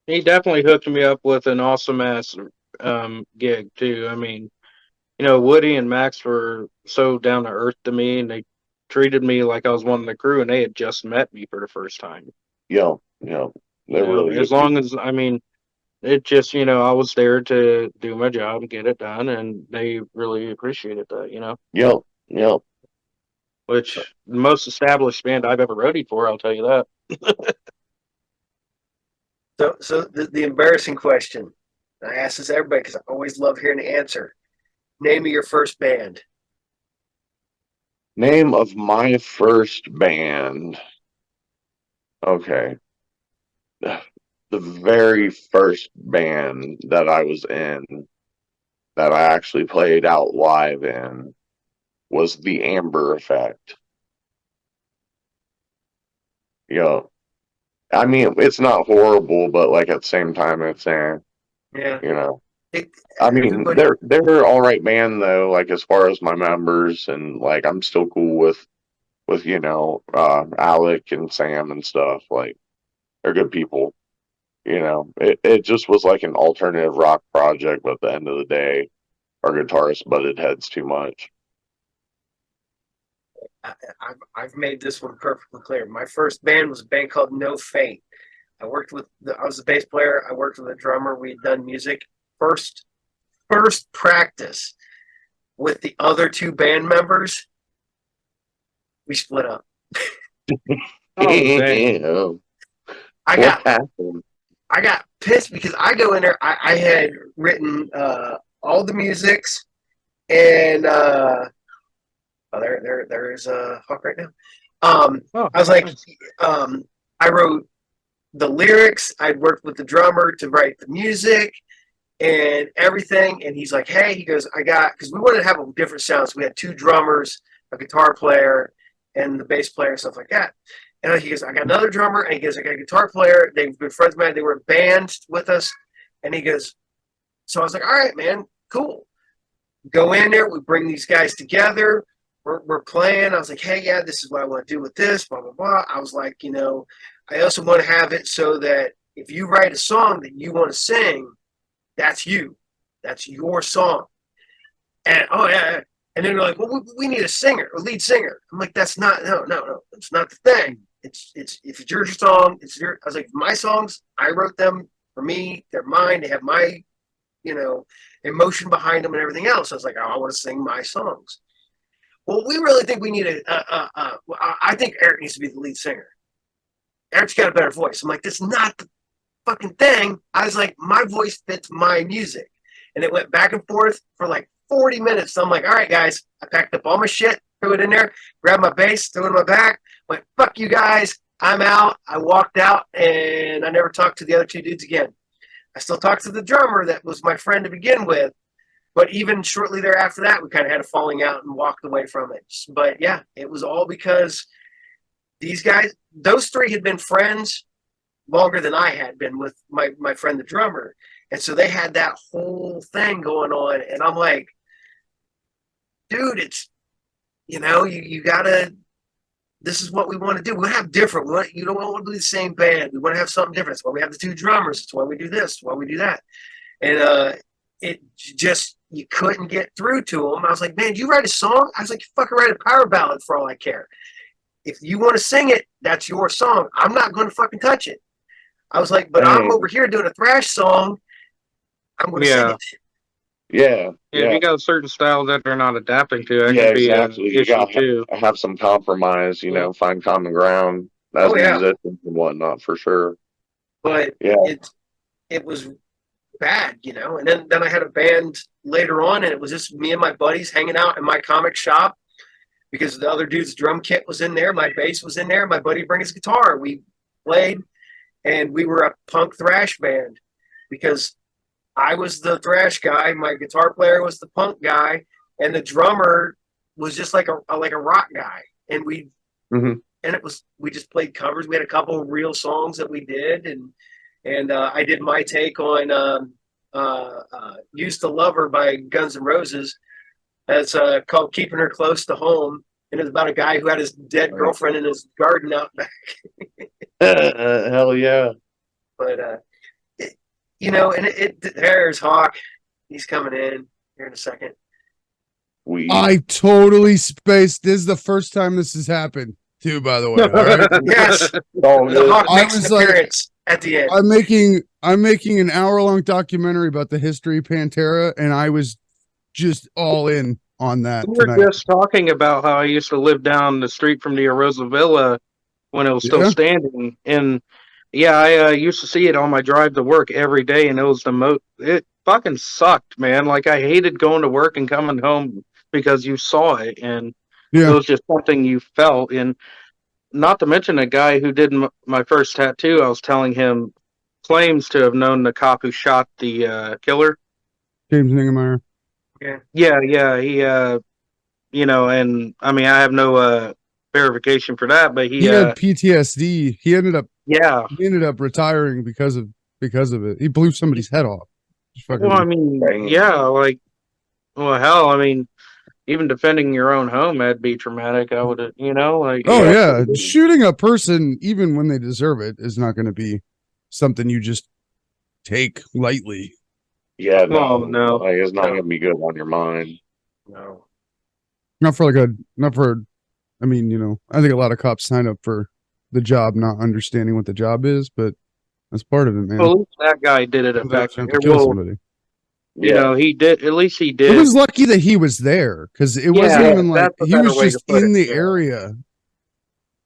He definitely hooked me up with an awesome ass gig too. I mean, Woody and Max were so down to earth to me, and they treated me like I was one of the crew, and they had just met me for the first time. Yeah, they're really As good long people. as I mean, it just I was there to do my job and get it done, and they really appreciated that. Yep. Which the most established band I've ever roadied for, I'll tell you that. So the embarrassing question. I ask this to everybody because I always love hearing the answer. Name of your first band. Name of my first band. Okay. The very first band that I was in that I actually played out live in was the Amber Effect. I mean, it's not horrible, but like at the same time, it's Yeah. you know. It, I mean, everybody. they're all right band though. Like as far as my members, and like I'm still cool with Alec and Sam and stuff. Like they're good people. It just was like an alternative rock project, but at the end of the day, our guitarist butted heads too much. I've made this one perfectly clear. My first band was a band called No Fate. I was the bass player. I worked with a drummer. We had done music. First practice with the other two band members, we split up. Oh dang! I What got happened? I got pissed because I go in there. I had written all the musics and there's Hawk right now. Oh, I was like, nice. I wrote the lyrics. I'd worked with the drummer to write the music and everything. And he's like, hey, he goes, because we wanted to have a different sound. So we had two drummers, a guitar player, and the bass player, and stuff like that. And he goes, I got another drummer. And he goes, I got a guitar player. They've been friends of mine. They were in bands with us. And he goes, so I was like, all right, man, cool. Go in there. We bring these guys together. We're playing. I was like, hey, yeah, this is what I want to do with this, blah, blah, blah. I was like, I also want to have it so that if you write a song that you want to sing, that's you. That's your song. And oh yeah. And then they're like, well, we need a singer, a lead singer. I'm like, that's not no. It's not the thing. It's if it's your song, it's your. I was like, my songs, I wrote them for me. They're mine. They have my, you know, emotion behind them and everything else. I was like, oh, I want to sing my songs. Well, we really think we need I think Eric needs to be the lead singer. Eric's got a better voice. I'm like, that's not the fucking thing. I was like, my voice fits my music. And it went back and forth for like 40 minutes. So I'm like, all right, guys, I packed up all my shit, threw it in there, grabbed my bass, threw it in my back, went, fuck you guys, I'm out. I walked out and I never talked to the other two dudes again. I still talked to the drummer that was my friend to begin with. But even shortly thereafter that, we kind of had a falling out and walked away from it. But yeah, it was all because these guys, those three had been friends longer than I had been with my friend the drummer. And so they had that whole thing going on. And I'm like, dude, it's you gotta this is what we want to do. We have different. You don't want to be the same band. We want to have something different. That's why we have the two drummers. That's why we do this. That's why we do that. And it just, you couldn't get through to him. I was like, man, you write a song? I was like, you fucking write a power ballad for all I care. If you want to sing it, that's your song. I'm not going to fucking touch it. I was like, but I'm over here doing a thrash song. I'm going to sing it. Yeah. If you got a certain style that they're not adapting to, that Yeah, can be exactly. an You issue gotta too. have some compromise, find common ground as musicians and whatnot for sure. But it was bad, And then I had a band later on, and it was just me and my buddies hanging out in my comic shop because the other dude's drum kit was in there, my bass was in there, my buddy bring his guitar. We played, and we were a punk thrash band because I was the thrash guy, my guitar player was the punk guy, and the drummer was just like a rock guy. And we just played covers. We had a couple of real songs that we did, and I did my take on "Used to Love Her" by Guns N' Roses. That's called "Keeping Her Close to Home," and it's about a guy who had his dead girlfriend in his garden out back. Hell yeah! But there's Hawk. He's coming in here in a second. I totally spaced. This is the first time this has happened, too, by the way. All right? Yes. The Hawk makes an appearance at the end. I'm making an hour-long documentary about the history of Pantera, and I was just all in on that. We were just talking about how I used to live down the street from the Arosa Villa when it was still standing, and I used to see it on my drive to work every day, and it was it fucking sucked, man. Like, I hated going to work and coming home because you saw it, and it was just something you felt. And not to mention a guy who did my first tattoo, I was telling him, claims to have known the cop who shot the killer. James Ningemeyer. Yeah. He, and I mean, I have no verification for that, but he had PTSD. He ended up retiring because of it. He blew somebody's head off. Well, I mean, hell, I mean, even defending your own home, that'd be traumatic. I would, shooting a person, even when they deserve it, is not going to be something you just take lightly. Yeah, no. Like, it's not going to be good on your mind. No. I think a lot of cops sign up for the job not understanding what the job is, but that's part of it, man. Well, at least that guy did it effectively. Somebody. He did. At least he did. It was lucky that he was there, because it wasn't even like he was just in the area.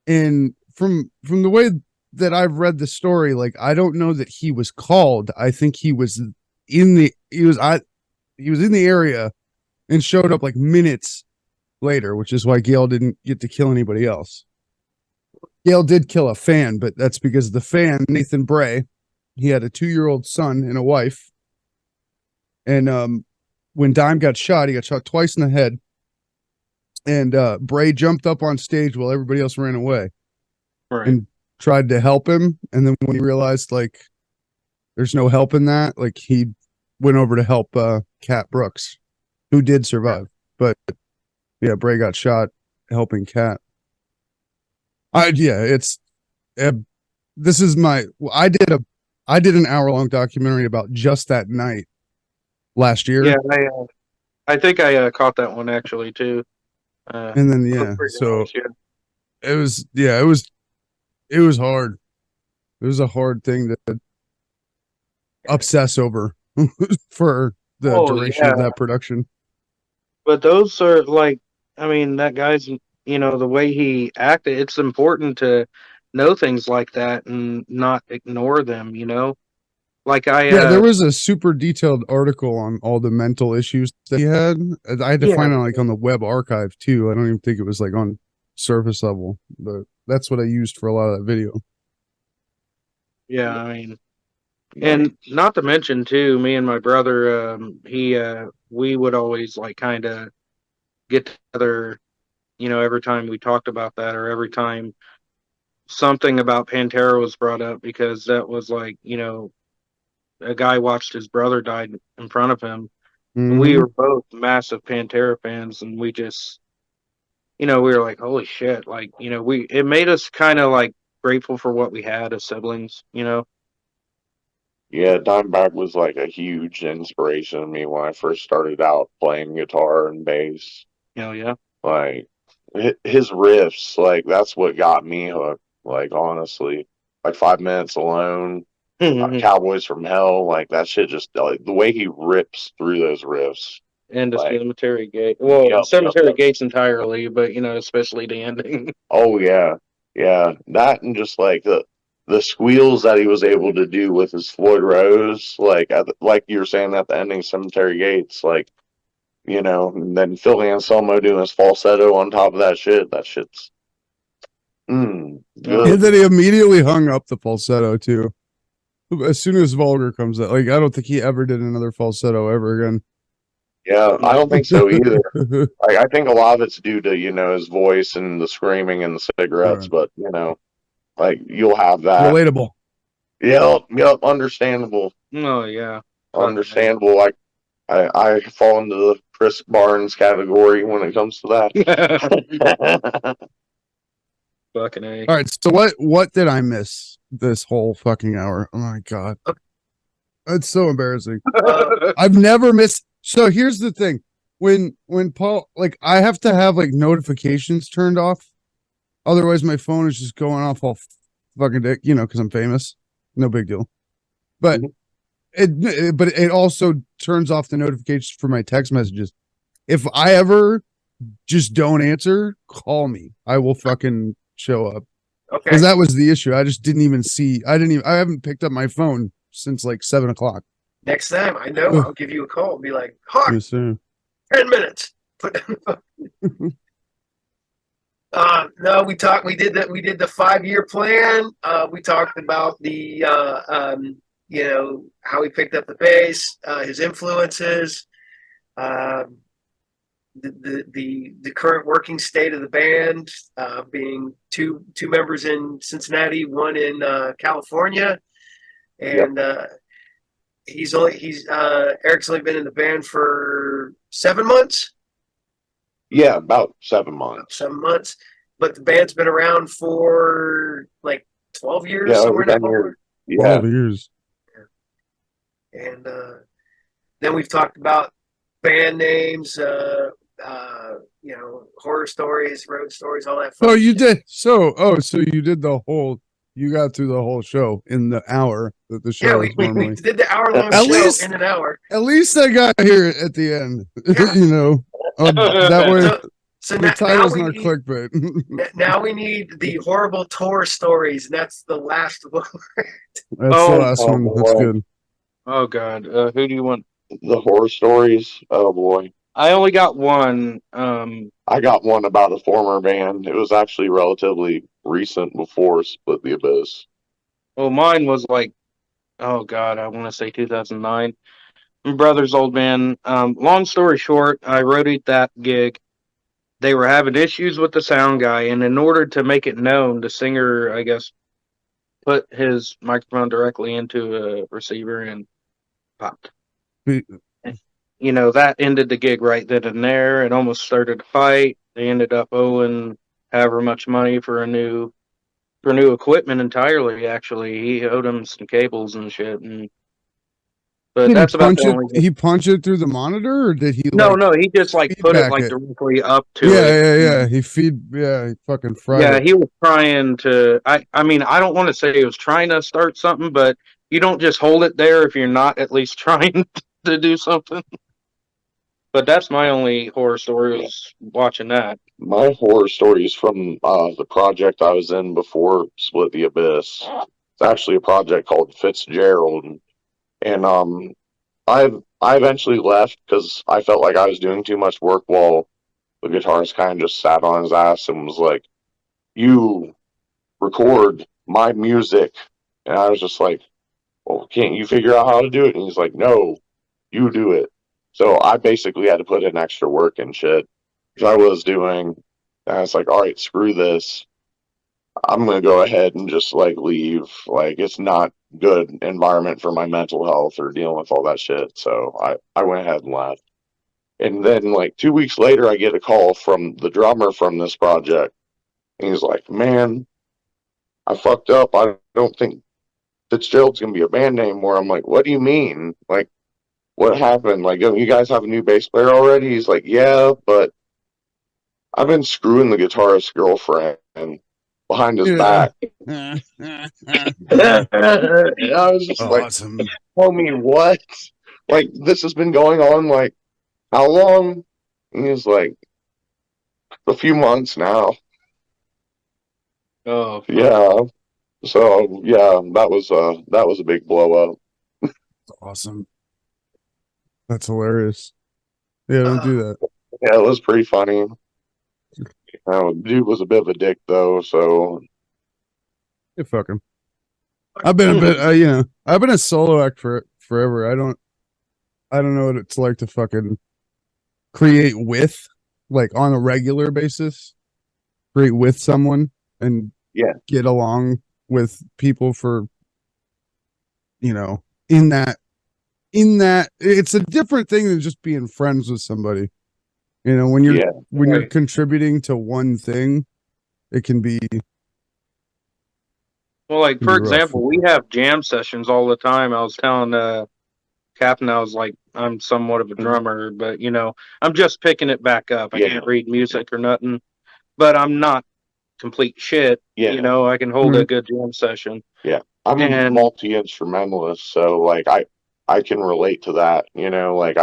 And from the way that I've read the story, like, I don't know that he was called. I think he was in the area and showed up like minutes later, which is why Gale didn't get to kill anybody else. Gale did kill a fan, but that's because the fan, Nathan Bray, he had a 2-year-old son and a wife. And when Dime got shot, he got shot twice in the head. And Bray jumped up on stage while everybody else ran away. Right. And tried to help him. And then when he realized, like, there's no help in that, like, he went over to help Cat Brooks, who did survive. But Bray got shot helping Cat. This is I did an hour-long documentary about just that night last year. Yeah, I think I caught that one actually too. And then it was hard. It was a hard thing to obsess over for the duration of that production. But those are that guy's, the way he acted, it's important to know things like that and not ignore them, Like there was a super detailed article on all the mental issues that he had. I had to find it on the web archive too. I don't even think it was like on surface level, but that's what I used for a lot of that video. Yeah, I mean, and not to mention too, me and my brother, we would always kind of get together, every time we talked about that, or every time something about Pantera was brought up, because that was a guy watched his brother die in front of him. Mm-hmm. We were both massive Pantera fans, and we just, we were like, holy shit, like, it made us kind of like grateful for what we had as siblings. Yeah, Dimebag was like a huge inspiration to me when I first started out playing guitar and bass. Yeah. Like his riffs, like that's what got me hooked. Like honestly, like 5 minutes alone, Cowboys from Hell, like that shit. Just like the way he rips through those riffs. And the Like, Cemetery Gate. Well, yep, Cemetery yep. Gates entirely, but especially the ending. Oh yeah, yeah. That and just like the squeals that he was able to do with his Floyd Rose, like like you were saying at the ending, Cemetery Gates, like and then Phil Anselmo doing his falsetto on top of that shit. That shit's good. And then he immediately hung up the falsetto too. As soon as Vulgar comes out, like I don't think he ever did another falsetto ever again. Yeah, I don't think so either. Like, I think a lot of it's due to his voice and the screaming and the cigarettes, Right. but like you'll have that. Relatable. Yep, understandable. Oh yeah, Understandable. Like I fall into the Chris Barnes category when it comes to that. fucking A. All right, so what did I miss this whole fucking hour? Oh my god, that's so embarrassing. I've never missed. So here's the thing: when Paul, like, I have to have like notifications turned off, otherwise my phone is just going off all fucking dick. Because I'm famous. No big deal. But it also turns off the notifications for my text messages. If I ever just don't answer, call me. I will fucking show up. Okay. Because that was the issue. I just didn't even see. I haven't picked up my phone since like 7:00. Next time, I know I'll give you a call and be like, Hawk, Yes, sir. 10 minutes. No, we did the 5-year plan. We talked about the how he picked up the bass, his influences, the current working state of the band, being two members in Cincinnati, one in California, and Eric's only been in the band for 7 months. Yeah, about 7 months. 7 months, but the band's been around for like 12 years. Yeah, somewhere in that 10 years. ballpark. Yeah. 12 years. And then we've talked about band names, horror stories, road stories, all that. Oh, you did. So you did the whole. You got through the whole show in the hour that the show Yeah, was normally. we did the hour-long At show least- in an hour. At least I got here at the end. Yeah. That way So the now title's we not need, clickbait. now we need the horrible tour stories, and that's the last one. That's the last one. That's good. Oh god, who do you want? The horror stories. Oh boy. I only got one. I got one about a former band. It was actually relatively recent before Split the Abyss. Well, mine was like, oh god, I want to say 2009. My brother's old band. Long story short, I roadied that gig. They were having issues with the sound guy, and in order to make it known, the singer, I guess, put his microphone directly into a receiver and popped. That ended the gig right then and there. It almost started a fight. They ended up owing however much money for new equipment entirely. Actually, he owed him some cables and shit. But Did that's about the only. he punch it through the monitor, or did he? No, he just like put it feedback like it? directly up to Yeah, it. He fucking fried Yeah, it. he was trying to. I mean, I don't want to say he was trying to start something, but you don't just hold it there if you're not at least trying to do something. But that's my only horror story was watching that. My horror story is from the project I was in before Split the Abyss. It's actually a project called Fitzgerald, and I eventually left because I felt like I was doing too much work while the guitarist kind of just sat on his ass and was like, "You record my music," and I was just like, "Well, can't you figure out how to do it?" And he's like, "No, you do it." So I basically had to put in extra work and shit, which I was doing. And I was like, all right, screw this. I'm going to go ahead and just like leave. Like, it's not good environment for my mental health or dealing with all that shit. So I went ahead and left. And then like 2 weeks later, I get a call from the drummer from this project. And he's like, man, I fucked up. I don't think Fitzgerald's going to be a band name anymore. I'm like, what do you mean? Like, what happened? Like, you guys have a new bass player already? He's like, yeah, but I've been screwing the guitarist's girlfriend behind his back. And I was just Awesome. like, tell me what? Like, this has been going on, like, how long? And he's like, a few months now. Oh, Yeah. So, yeah, that was a big blow up. Awesome. That's hilarious. Yeah, don't do that. Yeah, it was pretty funny. Dude was a bit of a dick, though, so. Yeah, fuck him. I've been a bit, you know, I've been a solo act for forever. I don't know what it's like to fucking create with, like, on a regular basis, create with someone and get along with people for, you know, in that it's a different thing than just being friends with somebody. You know, when you're contributing to one thing, it can be. well, like for rough. example, we have jam sessions all the time. I was telling Captain, I was like, I'm somewhat of a drummer, but you know, I'm just picking it back up. I can't read music or nothing, but I'm not complete shit. Yeah. You know, I can hold a good jam session. Yeah. I'm a multi-instrumentalist, so like I can relate to that, you know, like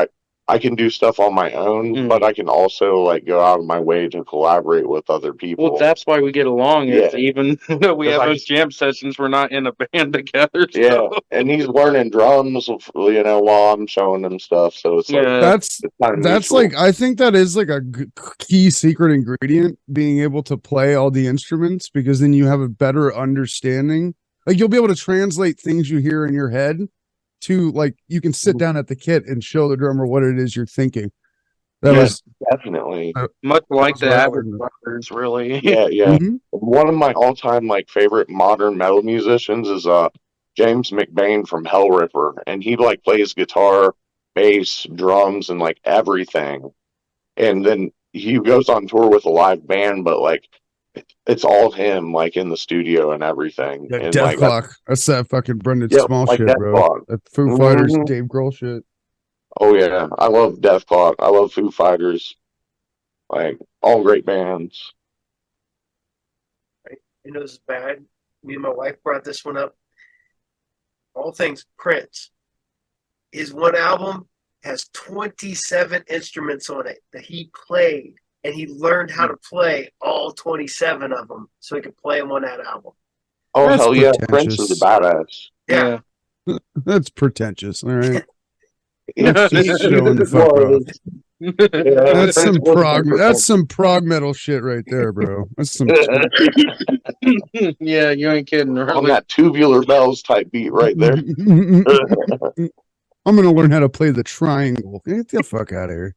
I can do stuff on my own, but I can also like go out of my way to collaborate with other people. Well, that's why we get along. Is even though we have those jam sessions, we're not in a band together. So. Yeah, and he's learning drums, you know, while I'm showing him stuff. So it's like that's like I think that is like a key secret ingredient, being able to play all the instruments, because then you have a better understanding. Like you'll be able to translate things you hear in your head to, like, you can sit down at the kit and show the drummer what it is you're thinking. That was definitely much like the average brothers, really. Yeah. Mm-hmm. One of my all-time like favorite modern metal musicians is James McBain from Hellripper, and he like plays guitar, bass, drums, and like everything. And then he goes on tour with a live band, but like it's all him, like in the studio and everything. Yeah, and Death like Clock. That's that fucking Brendan Small like shit, Death bro. Clock. That Foo Fighters, Dave Grohl shit. Oh yeah, I love Death Clock. I love Foo Fighters. Like all great bands. You know, this is bad. Me and my wife brought this one up. All things Prince. His one album has 27 instruments on it that he played, and he learned how to play all 27 of them so he could play them on that album. Oh, that's hell yeah, Prince is a badass. Yeah. That's pretentious, all right? That's just showing the fuck off. That's some prog metal shit right there, bro. That's some yeah, you ain't kidding. Really. On that Tubular Bells type beat right there. I'm gonna learn how to play the triangle. Get the fuck out of here.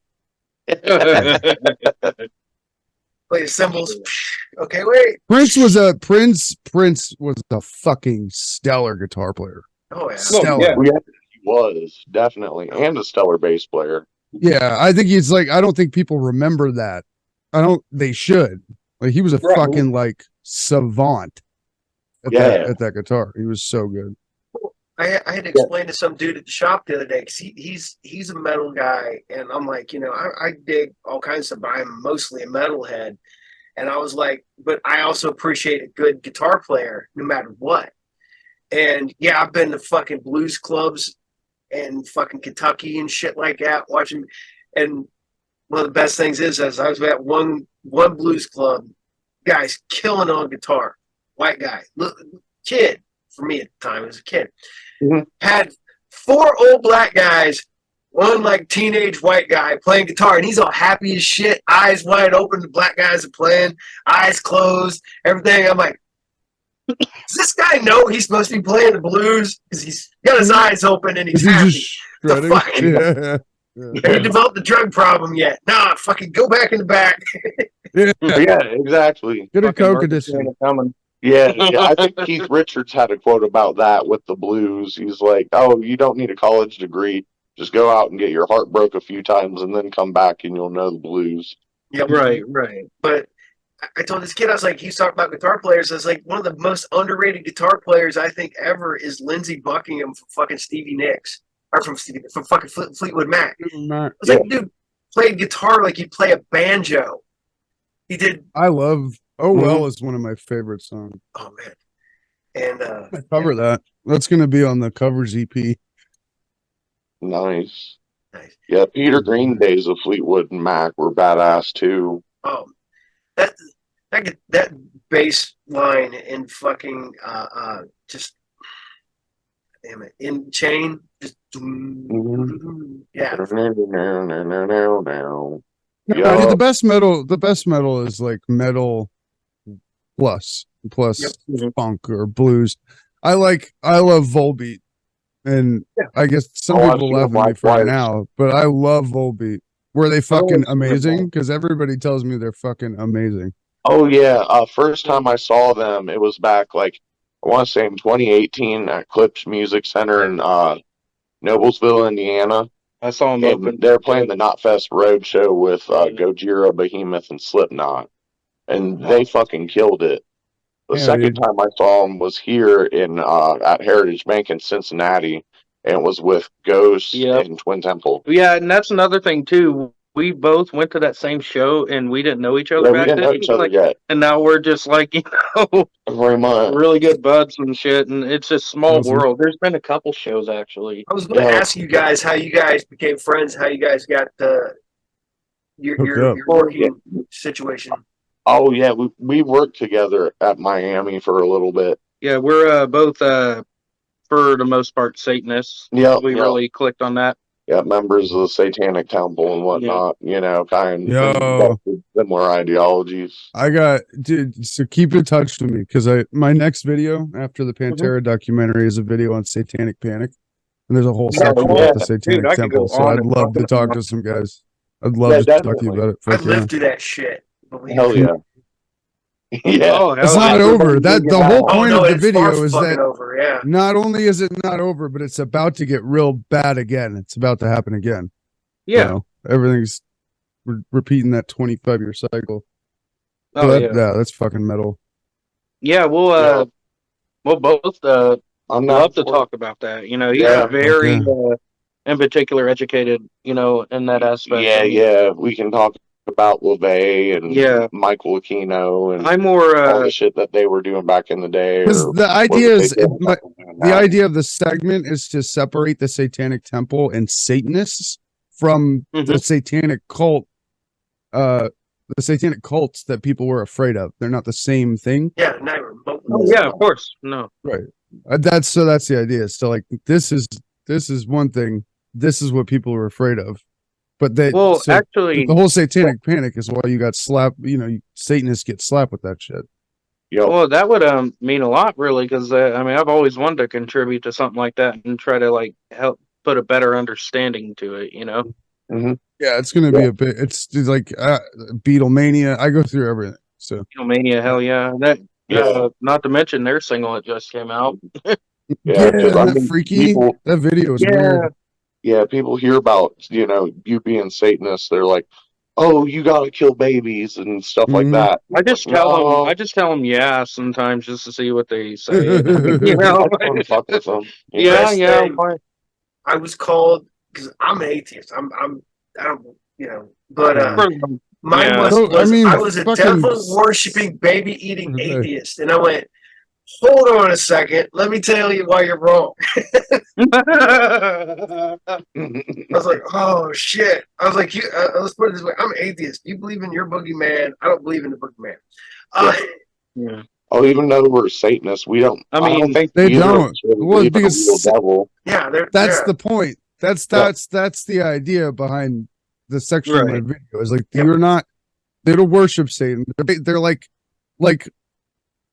Play the cymbals. Okay, wait. Prince was a fucking stellar guitar player. Oh yeah. Stellar. He was definitely, and a stellar bass player. Yeah, I think he's like, I don't think people remember that. They should. Like, he was a fucking like savant at that guitar. He was so good. I had to explain to some dude at the shop the other day, because he's a metal guy, and I'm like, you know, I dig all kinds of stuff, but I'm mostly a metalhead. And I was like, but I also appreciate a good guitar player no matter what. And yeah, I've been to fucking blues clubs and fucking Kentucky and shit like that, watching. And one of the best things is, as I was at one blues club, guys killing on guitar, white guy, kid for me at the time, as a kid, had 4 old black guys, one like teenage white guy playing guitar, and he's all happy as shit, eyes wide open. The black guys are playing, eyes closed, everything. I'm like, does this guy know he's supposed to be playing the blues? Because he's got his eyes open and he's happy. The fuck? Yeah. Have you developed a drug problem yet? Nah, fucking go back in the back. Yeah, exactly. Get a Coke edition. Yeah, I think Keith Richards had a quote about that with the blues. He's like, "Oh, you don't need a college degree Just go out and get your heart broke a few times, and then come back, and you'll know the blues. Yep. Right. But I told this kid, I was like, he's talking about guitar players. I was like, one of the most underrated guitar players I think ever is Lindsey Buckingham from fucking Stevie Nicks. Or from fucking Fleetwood Mac. I was like, dude played guitar like you play a banjo. He did. I love Oh Well is one of my favorite songs. Oh, man. And I cover that. That's going to be on the covers EP. Nice. Yeah, Peter Green days of Fleetwood and Mac were badass too. Oh, that bass line in fucking just damn it, in Chain, just yeah. Yeah, dude, the best metal is like metal plus funk or blues. I love Volbeat, and I guess some people laugh at me for it now, but I love Volbeat. Were they fucking amazing? Because everybody tells me they're fucking amazing. Oh yeah, first time I saw them, it was back like I want to say in 2018 at Clips Music Center in Noblesville, Indiana. I saw them open. They're playing the Knotfest Road show with Gojira, Behemoth, and Slipknot, and they fucking killed it. The second time I saw them was here in at Heritage Bank in Cincinnati, and it was with Ghost and Twin Temple. Yeah, and that's another thing too. We both went to that same show, and we didn't know each other back we didn't then. know each other yet. And now we're just like, very much really good buds and shit. And it's a small world. There's been a couple shows actually. I was going to ask you guys how you guys became friends, how you guys got your working situation. Oh yeah, we worked together at Miami for a little bit. Yeah, we're both for the most part Satanists. Yeah, we really clicked on that. Yeah, members of the Satanic Temple and whatnot. You know, kind of similar ideologies. I got, dude. So keep in touch with me because my next video after the Pantera documentary is a video on Satanic Panic, and there's a whole section about the Satanic Temple. So I'd love to talk to some guys. I'd love to talk to you about it. I lived through that shit. Hell yeah. Yeah, it's not over. That the whole point of the video is that over, yeah. Not only is it not over, but it's about to get real bad again. It's about to happen again. Yeah, you know, everything's repeating that 25-year cycle. Oh yeah, that's fucking metal. Yeah, we'll both I'm love to talk about that. You know, you're very in particular educated. You know, in that aspect. Yeah, we can talk about LeVay and Michael Aquino and I'm more all the shit that they were doing back in the day. The idea is the idea of the segment is to separate the Satanic Temple and Satanists from the satanic cult, the satanic cults that people were afraid of. They're not the same thing. Yeah, never. Yeah, of course, no. Right. That's the idea. So like this is one thing. This is what people are afraid of. But actually, the whole Satanic Panic is why you got slapped. You know, Satanists get slapped with that shit. Yep. Well, that would mean a lot, really, because I mean, I've always wanted to contribute to something like that and try to like help put a better understanding to it. You know. Mm-hmm. Yeah, it's gonna be a bit. It's like Beatlemania. I go through everything. So Beatlemania, hell yeah. That not to mention their single that just came out. freaky. That video is weird. Yeah, people hear about, you know, you being Satanist. They're like, "Oh, you gotta kill babies and stuff like that." I just tell them, yeah, sometimes just to see what they say. You know, fuck with them. Yeah. I was called because I'm an atheist. I don't, you know, but mine was I was a devil worshipping, baby eating atheist, and I went, hold on a second. Let me tell you why you're wrong. I was like, oh shit. I was like, let's put it this way. I'm an atheist. You believe in your boogeyman. I don't believe in the boogeyman. Oh, even though we're Satanists, we don't. I don't think they don't. Well, because devil. Yeah, that's the point. That's the idea behind the section of my video. Is like you're not. They don't worship Satan. They're like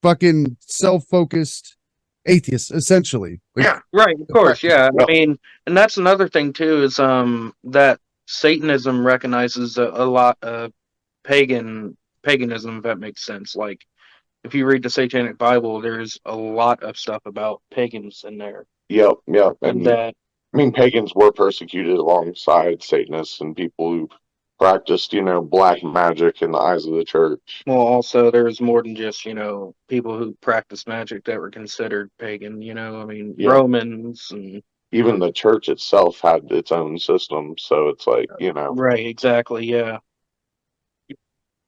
fucking self-focused atheists, essentially. Yeah, right. Of course, yeah. I mean, and that's another thing too is that Satanism recognizes a lot of paganism, if that makes sense. Like, if you read the Satanic Bible, there's a lot of stuff about pagans in there. Yep. And that I mean, pagans were persecuted alongside Satanists and people who practiced, black magic in the eyes of the church. Well, also there's more than just people who practice magic that were considered pagan. I mean Yeah. Romans and Even the church itself had its own system, so it's like, right, exactly, yeah.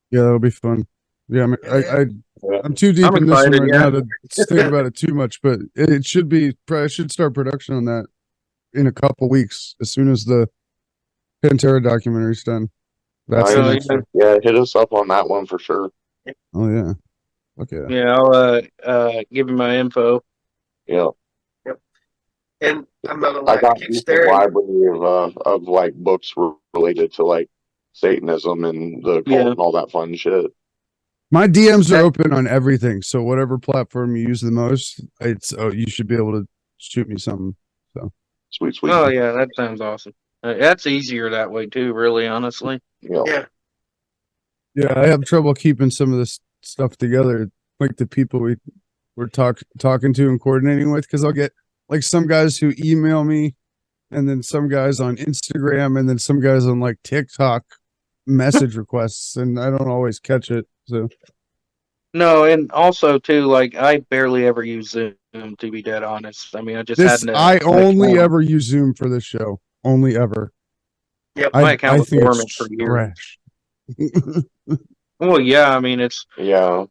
Yeah, that'll be fun. Yeah, I'm too deep I'm in this one excited, right yeah. now to think about it too much, but it should be. I should start production on that in a couple weeks as soon as the Pantera documentary's done. That's the next one. Yeah, hit us up on that one for sure. Oh yeah. Okay. Yeah, I'll give you my info. Yeah. And I'm not gonna I lie, I got keep a staring. library of like books related to like Satanism and the cult Yeah. and all that fun shit. My DMs are open on everything, so whatever platform you use the most, you should be able to shoot me something. So Sweet. Oh yeah, that sounds awesome. That's easier that way too, really, honestly. Yeah. Yeah, I have trouble keeping some of this stuff together, like the people we're talking to and coordinating with, because I'll get like some guys who email me, and then some guys on Instagram, and then some guys on like TikTok message requests, and I don't always catch it. So No, and also too, like I barely ever use Zoom, to be dead honest. I mean, I just had I only account. ever use Zoom for this show. Only ever. Yep. My account was think dormant it's for years. trash. Well, yeah, I mean it's Yeah.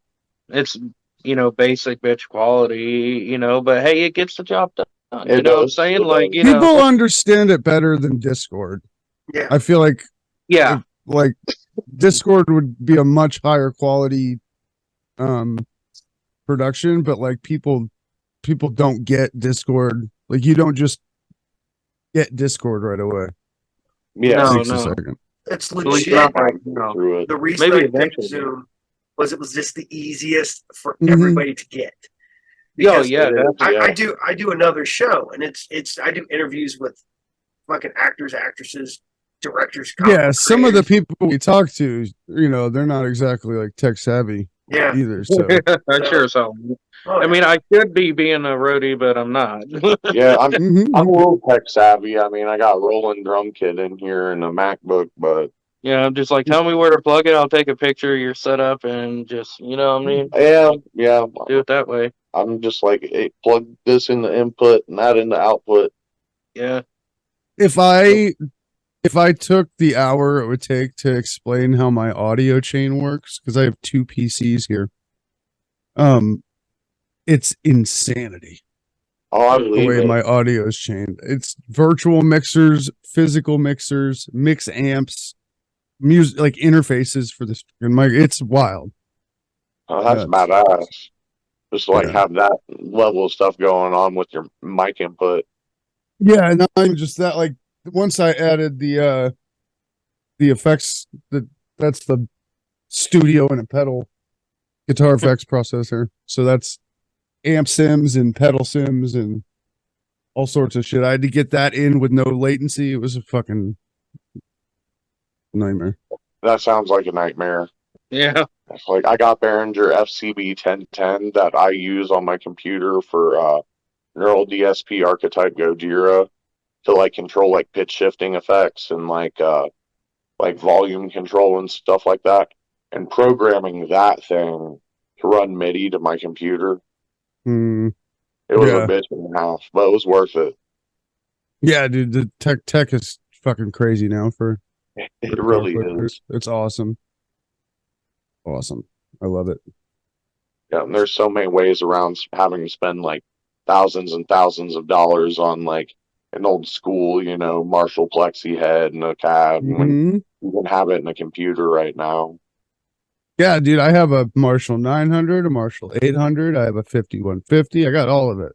basic bitch quality, but hey, it gets the job done. It You know what I'm does, saying? it Like, does. People understand it better than Discord. Yeah. I feel like yeah, like Discord would be a much higher quality production, but like people don't get Discord. Like you don't just get Discord right away. Yeah. No, It takes a no. second. It's At least legit. not right now. Through it. The reason Maybe I picked eventually. Zoom was it was just the easiest for Mhm. everybody to get. Oh Because yeah, definitely. I do another show, and I do interviews with fucking actors, actresses, directors. Yeah, some of the creators. people we talk to, they're not exactly like tech savvy Yeah. either. So I sure so. Oh, I mean, I should be being a roadie, but I'm not. Yeah, I'm a Mhm. little tech savvy. I mean, I got Roland Drum Kit in here and a MacBook, but Yeah, I'm just like, tell me where to plug it. I'll take a picture of your setup and just, what I mean, yeah, do it that way. I'm just like, hey, plug this in the input and that in the output. Yeah. if I took the hour it would take to explain how my audio chain works, because I have two PCs here, it's insanity. Oh, I The believe way it. my audio is chained. It's virtual mixers, physical mixers, mix amps, music, like interfaces for this mic. It's wild. Oh, that's Nuts. badass. Just like Yeah. have that level of stuff going on with your mic input. Yeah, and not even just that. Like once I added the effects, that's the studio and a pedal guitar effects processor. So that's amp sims and pedal sims and all sorts of shit. I had to get that in with no latency. It was a fucking nightmare. That sounds like a nightmare. Yeah. It's like I got Behringer FCB 1010 that I use on my computer for neural DSP archetype Gojira to like control like pitch shifting effects and like volume control and stuff like that. And programming that thing to run MIDI to my computer, Mm, it was Yeah. a bitch and a half, but it was worth it. yeah, dude, the tech is fucking crazy now for It really is. It's awesome. Awesome. I love it. Yeah, and there's so many ways around having to spend like thousands and thousands of dollars on like an old school, Marshall Plexi head and a cab when Mhm. you can have it in a computer right now. Yeah, dude, I have a Marshall 900, a Marshall 800, I have a 5150. I got all of it.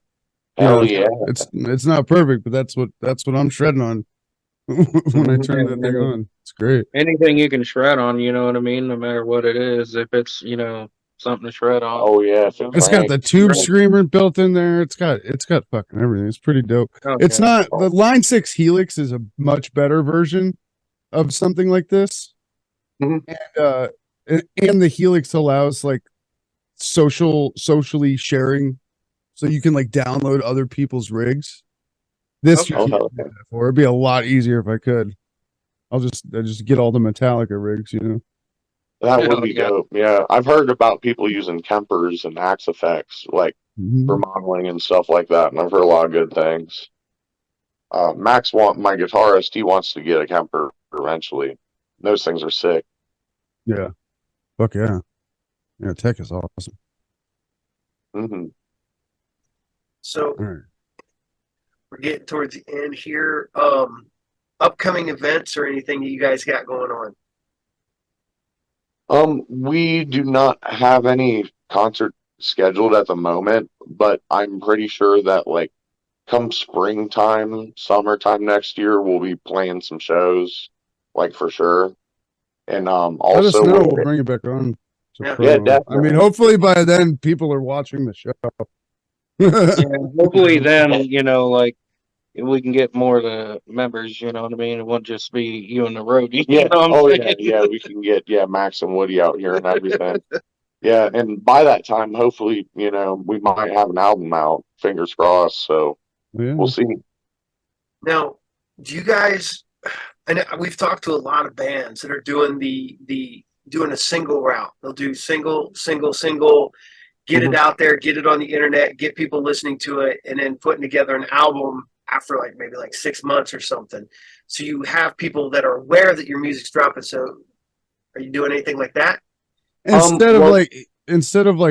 Hell Yeah, yeah. It's not perfect, but that's what I'm shredding on when I turn that thing on. It's great. Anything you can shred on, you know what I mean? No matter what it is, if it's, something to shred on. Oh yeah. if It's got the tube Right. screamer built in there. It's got fucking everything. It's pretty dope. Oh, It's yeah. not the Line 6 Helix is a much better version of something like this. Mhm. And the Helix allows like socially sharing, so you can like download other people's rigs. This Okay. you can't do that for. It'd be a lot easier if I could. I just get all the Metallica rigs, you know. That would be Yeah. dope. Yeah, I've heard about people using Kempers and Axe effects, like for modeling and stuff like that, and I've heard a lot of good things. My guitarist, he wants to get a Kemper eventually. Those things are sick. Yeah. Fuck yeah. Yeah, tech is awesome. Hmm. So All right. we're getting towards the end here. Upcoming events or anything that you guys got going on? We do not have any concert scheduled at the moment, but I'm pretty sure that like come springtime, summertime next year, we'll be playing some shows, like for sure. And Let us also, know. We'll bring it back on. to Yeah. promo. Yeah, I definitely. mean, hopefully by then people are watching the show. Yeah, hopefully then, like we can get more of the members, you know what I mean? It won't just be you and the roadie. Yeah. You know what I'm Oh yeah, saying? yeah. We can get Max and Woody out here and everything. Yeah, and by that time, hopefully, we might have an album out. Fingers crossed. So Yeah. we'll see. Now, do you guys? And we've talked to a lot of bands that are doing doing a single route. They'll do single, get it out there, get it on the internet, get people listening to it, and then putting together an album after maybe 6 months or something. So you have people that are aware that your music's dropping. So are you doing anything like that? Instead of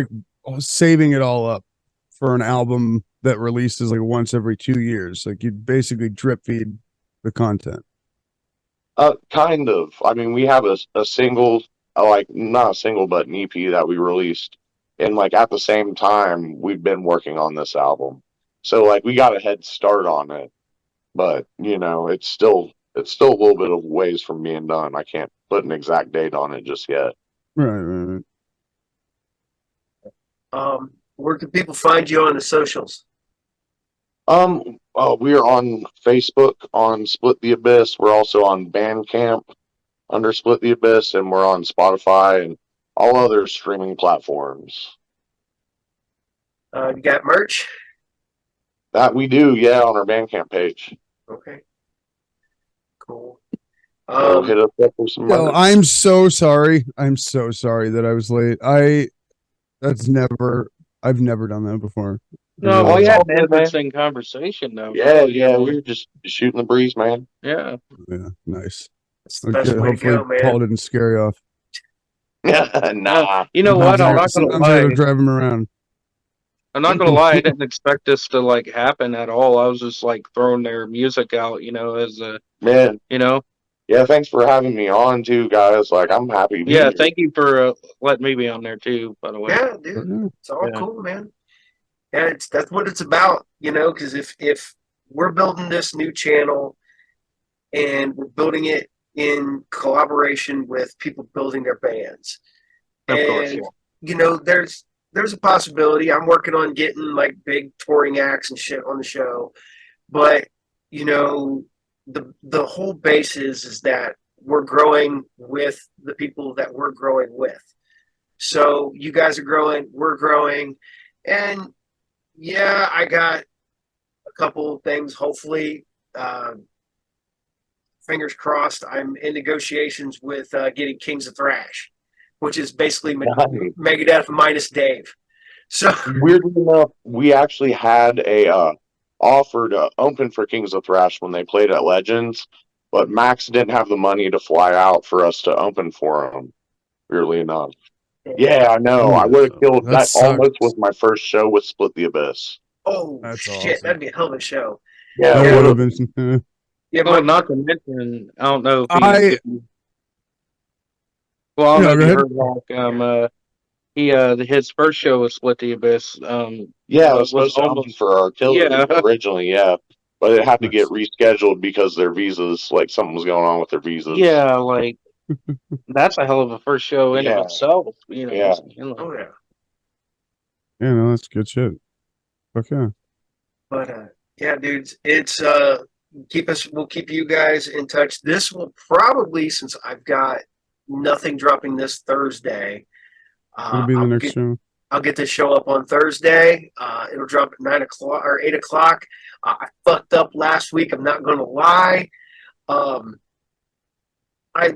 saving it all up for an album that releases once every 2 years, you basically drip feed the content. Kind of. I mean, we have a single, not a single, but an EP that we released. And at the same time, we've been working on this album. So we got a head start on it. But, it's still a little bit of ways from being done. I can't put an exact date on it just yet. Right. Where can people find you on the socials? We are on Facebook on Split the Abyss. We're also on Bandcamp under Split the Abyss, and we're on Spotify and all other streaming platforms. You got merch? That we do, yeah, on our Bandcamp page. Okay. Cool. So hit us up for some merch. I'm so sorry. I'm so sorry that I was late. I've never done that before. No, Oh, we yeah, had an man. interesting conversation though. Yeah, we were just shooting the breeze, man. Yeah. Yeah, nice. That's the best way to Hopefully go, man. Paul didn't scare you off. Nah. You know what? I'm not gonna Sometimes I lie. gotta drive him around. I'm not gonna lie. I didn't expect this to happen at all. I was just throwing their music out, as a, Man. Yeah. Thanks for having me on too, guys. I'm happy to be here. Thank you for letting me be on there too. By the way. Yeah, dude. Yeah. It's all Yeah. cool, man. Yeah, that's what it's about, because if we're building this new channel and we're building it in collaboration with people building their bands. Of and course, yeah. There's a possibility. I'm working on getting big touring acts and shit on the show. But, the whole base is that we're growing with the people that we're growing with. So you guys are growing, we're growing, and yeah, I got a couple things. Hopefully, fingers crossed. I'm in negotiations with getting Kings of Thrash, which is basically Megadeth minus Dave. So weirdly enough, we actually had a offer to open for Kings of Thrash when they played at Legends, but Max didn't have the money to fly out for us to open for him. Weirdly enough. Yeah, I know. I would have killed that. Almost was my first show with Split the Abyss. Oh, that's shit, awesome. that'd be a hell of a show. Yeah, That it would would have been. Yeah, Well, but not to mention, I don't know if I don't know if go you ahead. heard his first show was Split the Abyss. Yeah, it was supposed to open for Artillery originally, yeah. But it had to get rescheduled because their visas, something was going on with their visas. Yeah, that's a hell of a first show in of itself. Yeah. oh yeah. Yeah, no, that's good shit. Okay. But yeah, dudes, it's we'll keep you guys in touch. This will probably, since I've got nothing dropping this Thursday, It'll be the next show. I'll get this show up on Thursday. It'll drop at 9 o'clock or 8 o'clock. I fucked up last week. I'm not going to lie. I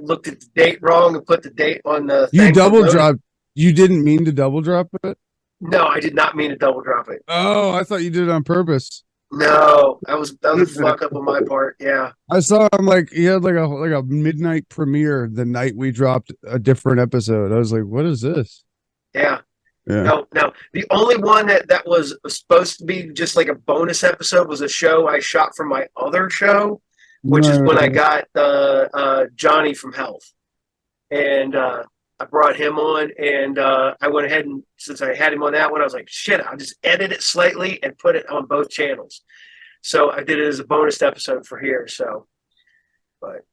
looked at the date wrong and put the date on the. You double dropped. You didn't mean to double drop it? No, I did not mean to double drop it. Oh, I thought you did it on purpose. No, that was a fuck up on my part. Yeah. I saw him like he had like a midnight premiere the night we dropped a different episode. I was like, what is this? Yeah. Yeah. No. The only one that was supposed to be just like a bonus episode was a show I shot from my other show, which is when I got Johnny from Health. And I brought him on, and I went ahead and since I had him on that one, I was like, shit, I'll just edit it slightly and put it on both channels. So I did it as a bonus episode for here. So, but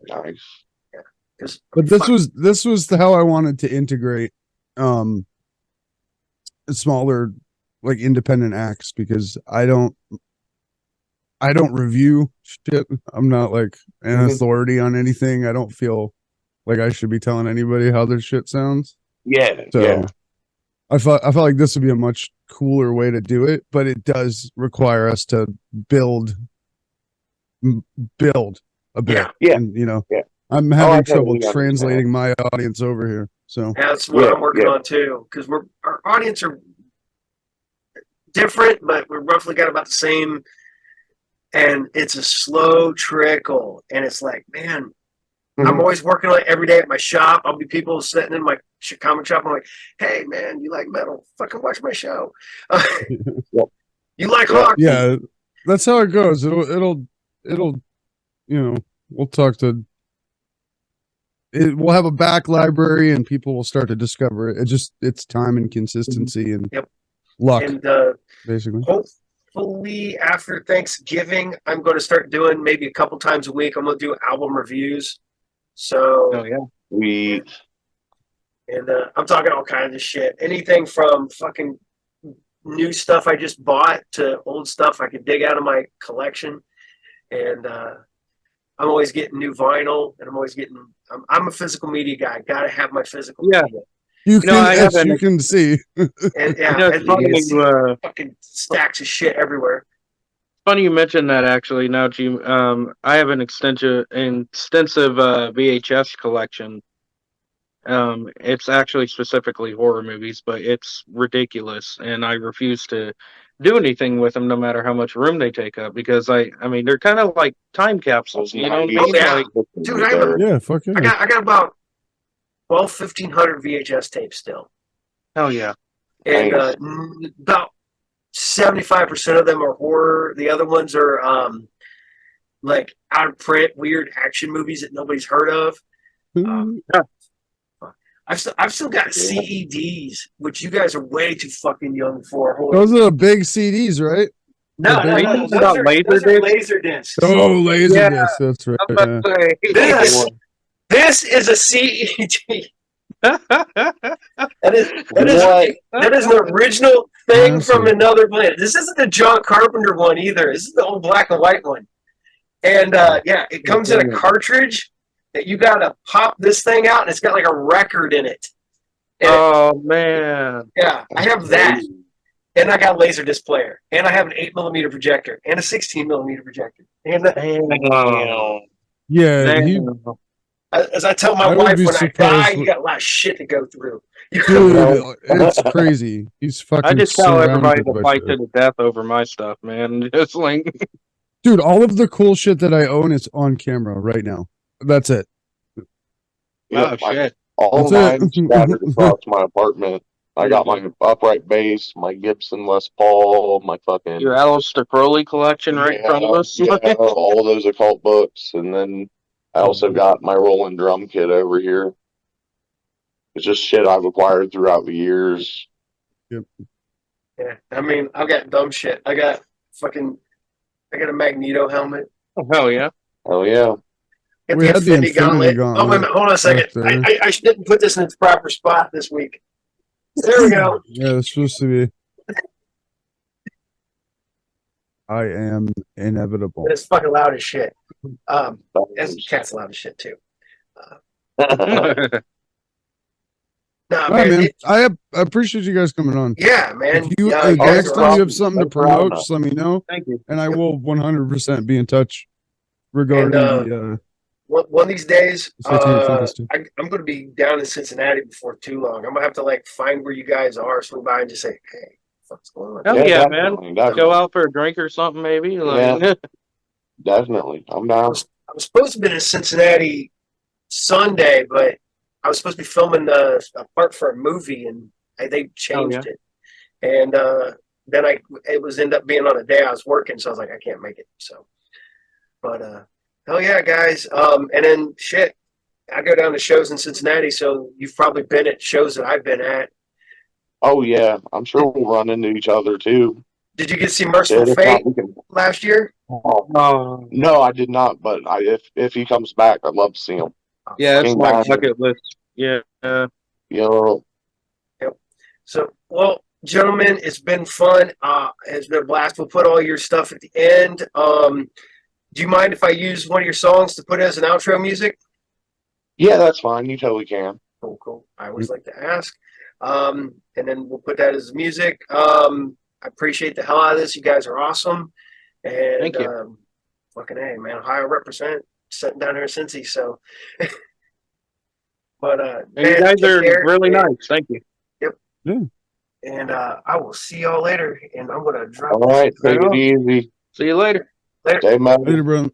Nice. yeah, But this was how I wanted to integrate smaller like independent acts, because I don't review shit. I'm not like an authority on anything. I don't feel like I should be telling anybody how their shit sounds. Yeah. So Yeah. I felt like this would be a much cooler way to do it, but it does require us to build a bit. Yeah. And, Yeah. I'm having I trouble totally translating my audience over here. So that's what I'm working on too, because our audience are different, but we're roughly got about the same. And it's a slow trickle, and it's like, man, I'm always working on it every day at my shop. I'll be people sitting in my comic shop. I'm like, hey, man, you like metal? Fucking watch my show. You like hockey? yeah, that's how it goes. It'll we'll talk to it. We'll have a back library, and people will start to discover it. It's time and consistency and luck, And basically. hopefully after Thanksgiving, I'm going to start doing maybe a couple times a week. I'm going to do album reviews. So, Oh yeah. and I'm talking all kinds of shit. Anything from fucking new stuff I just bought to old stuff I could dig out of my collection. And I'm always getting new vinyl, and I'm a physical media guy. Got to have my physical media. You can see. And fucking stacks of shit everywhere. Funny you mentioned that, actually. Now, G, I have an extensive VHS collection. It's actually specifically horror movies, but it's ridiculous, and I refuse to do anything with them, no matter how much room they take up, because I mean, they're kind of like time capsules. You know what I mean? Yeah. Like, Dude, fuck yeah. I got about 1,500 VHS tapes still. hell yeah. And about 75% of them are horror. The other ones are like out of print, weird action movies that nobody's heard of. I've still got CEDs, which you guys are way too fucking young for. Those are the big CDs, right? No, those are laser discs. Oh, laser discs. That's right. I'm about to say, This is a CED. That is an original thing from another planet. This isn't a John Carpenter one either. This is the old black and white one. And it comes in a cartridge that you gotta pop this thing out, and it's got like a record in it. And man. Yeah, I have that. And I got a laser disc player. And I have an 8mm projector and a 16mm projector. And as I tell my wife, when I die, you got a lot of shit to go through. Dude, it's crazy. He's fucking. I just tell everybody surrounded to by fight shit. to the death over my stuff, man. Just like, Dude, all of the cool shit that I own is on camera right now. That's it. oh shit. All That's mine it. scattered across my apartment. I got my upright bass, my Gibson Les Paul, my fucking Your Aleister Crowley collection right in front of us. Yeah, all those occult books, and then I also got my rolling drum kit over here. It's just shit I've acquired throughout the years. Yep. Yeah, I mean, I've got dumb shit. I got a Magneto helmet. Oh, hell yeah. Hell yeah. Got We the had the Infinity Gauntlet. Gauntlet Oh, wait a minute. Hold on a second. back there. I didn't put this in its proper spot this week. There we go. Yeah, it's supposed to be. I am inevitable. It's fucking loud as shit. And cat's loud as shit too. Nah, All man. right, man. I appreciate you guys coming on. Yeah, man. If you you guys next are time you awesome. have something to Thanks for having promote, us. just let me know, Thank you. and I will 100% be in touch regarding the One of these days, Satanic Fun Festival. I'm going to be down in Cincinnati before too long. I'm going to have to like find where you guys are, swing by and just say, hey, what's going on? Hell Yeah, yeah, man. definitely. Go out for a drink or something, maybe. Yeah. Definitely. I'm I down. was supposed to be in Cincinnati Sunday, but I was supposed to be filming a part for a movie, and they changed it. And then it was end up being on a day I was working, so I was like, I can't make it. So, but hell yeah, guys. And then shit, I go down to shows in Cincinnati, so you've probably been at shows that I've been at. Oh yeah, I'm sure we'll run into each other too. Did you get to see Merciful If Fate not, we can. last year? Oh, No, I did not. But if he comes back, I'd love to see him. yeah, it's King my Diamond. bucket list. Yeah. You know, So, well, gentlemen, it's been fun. It's been a blast. We'll put all your stuff at the end. Do you mind if I use one of your songs to put as an outro music? yeah, that's fine. You totally can. Cool, cool. I always like to ask. And then we'll put that as music. I appreciate the hell out of this. You guys are awesome. And Thank you. Fucking A, man. Ohio represent. Sitting down here in Cincy, so. But And man, you guys take are care, really and, nice. Thank you. And I will see y'all later. And I'm gonna drop. All right, take Right it on. easy. See you later. Later. Stay metal. Later, bro.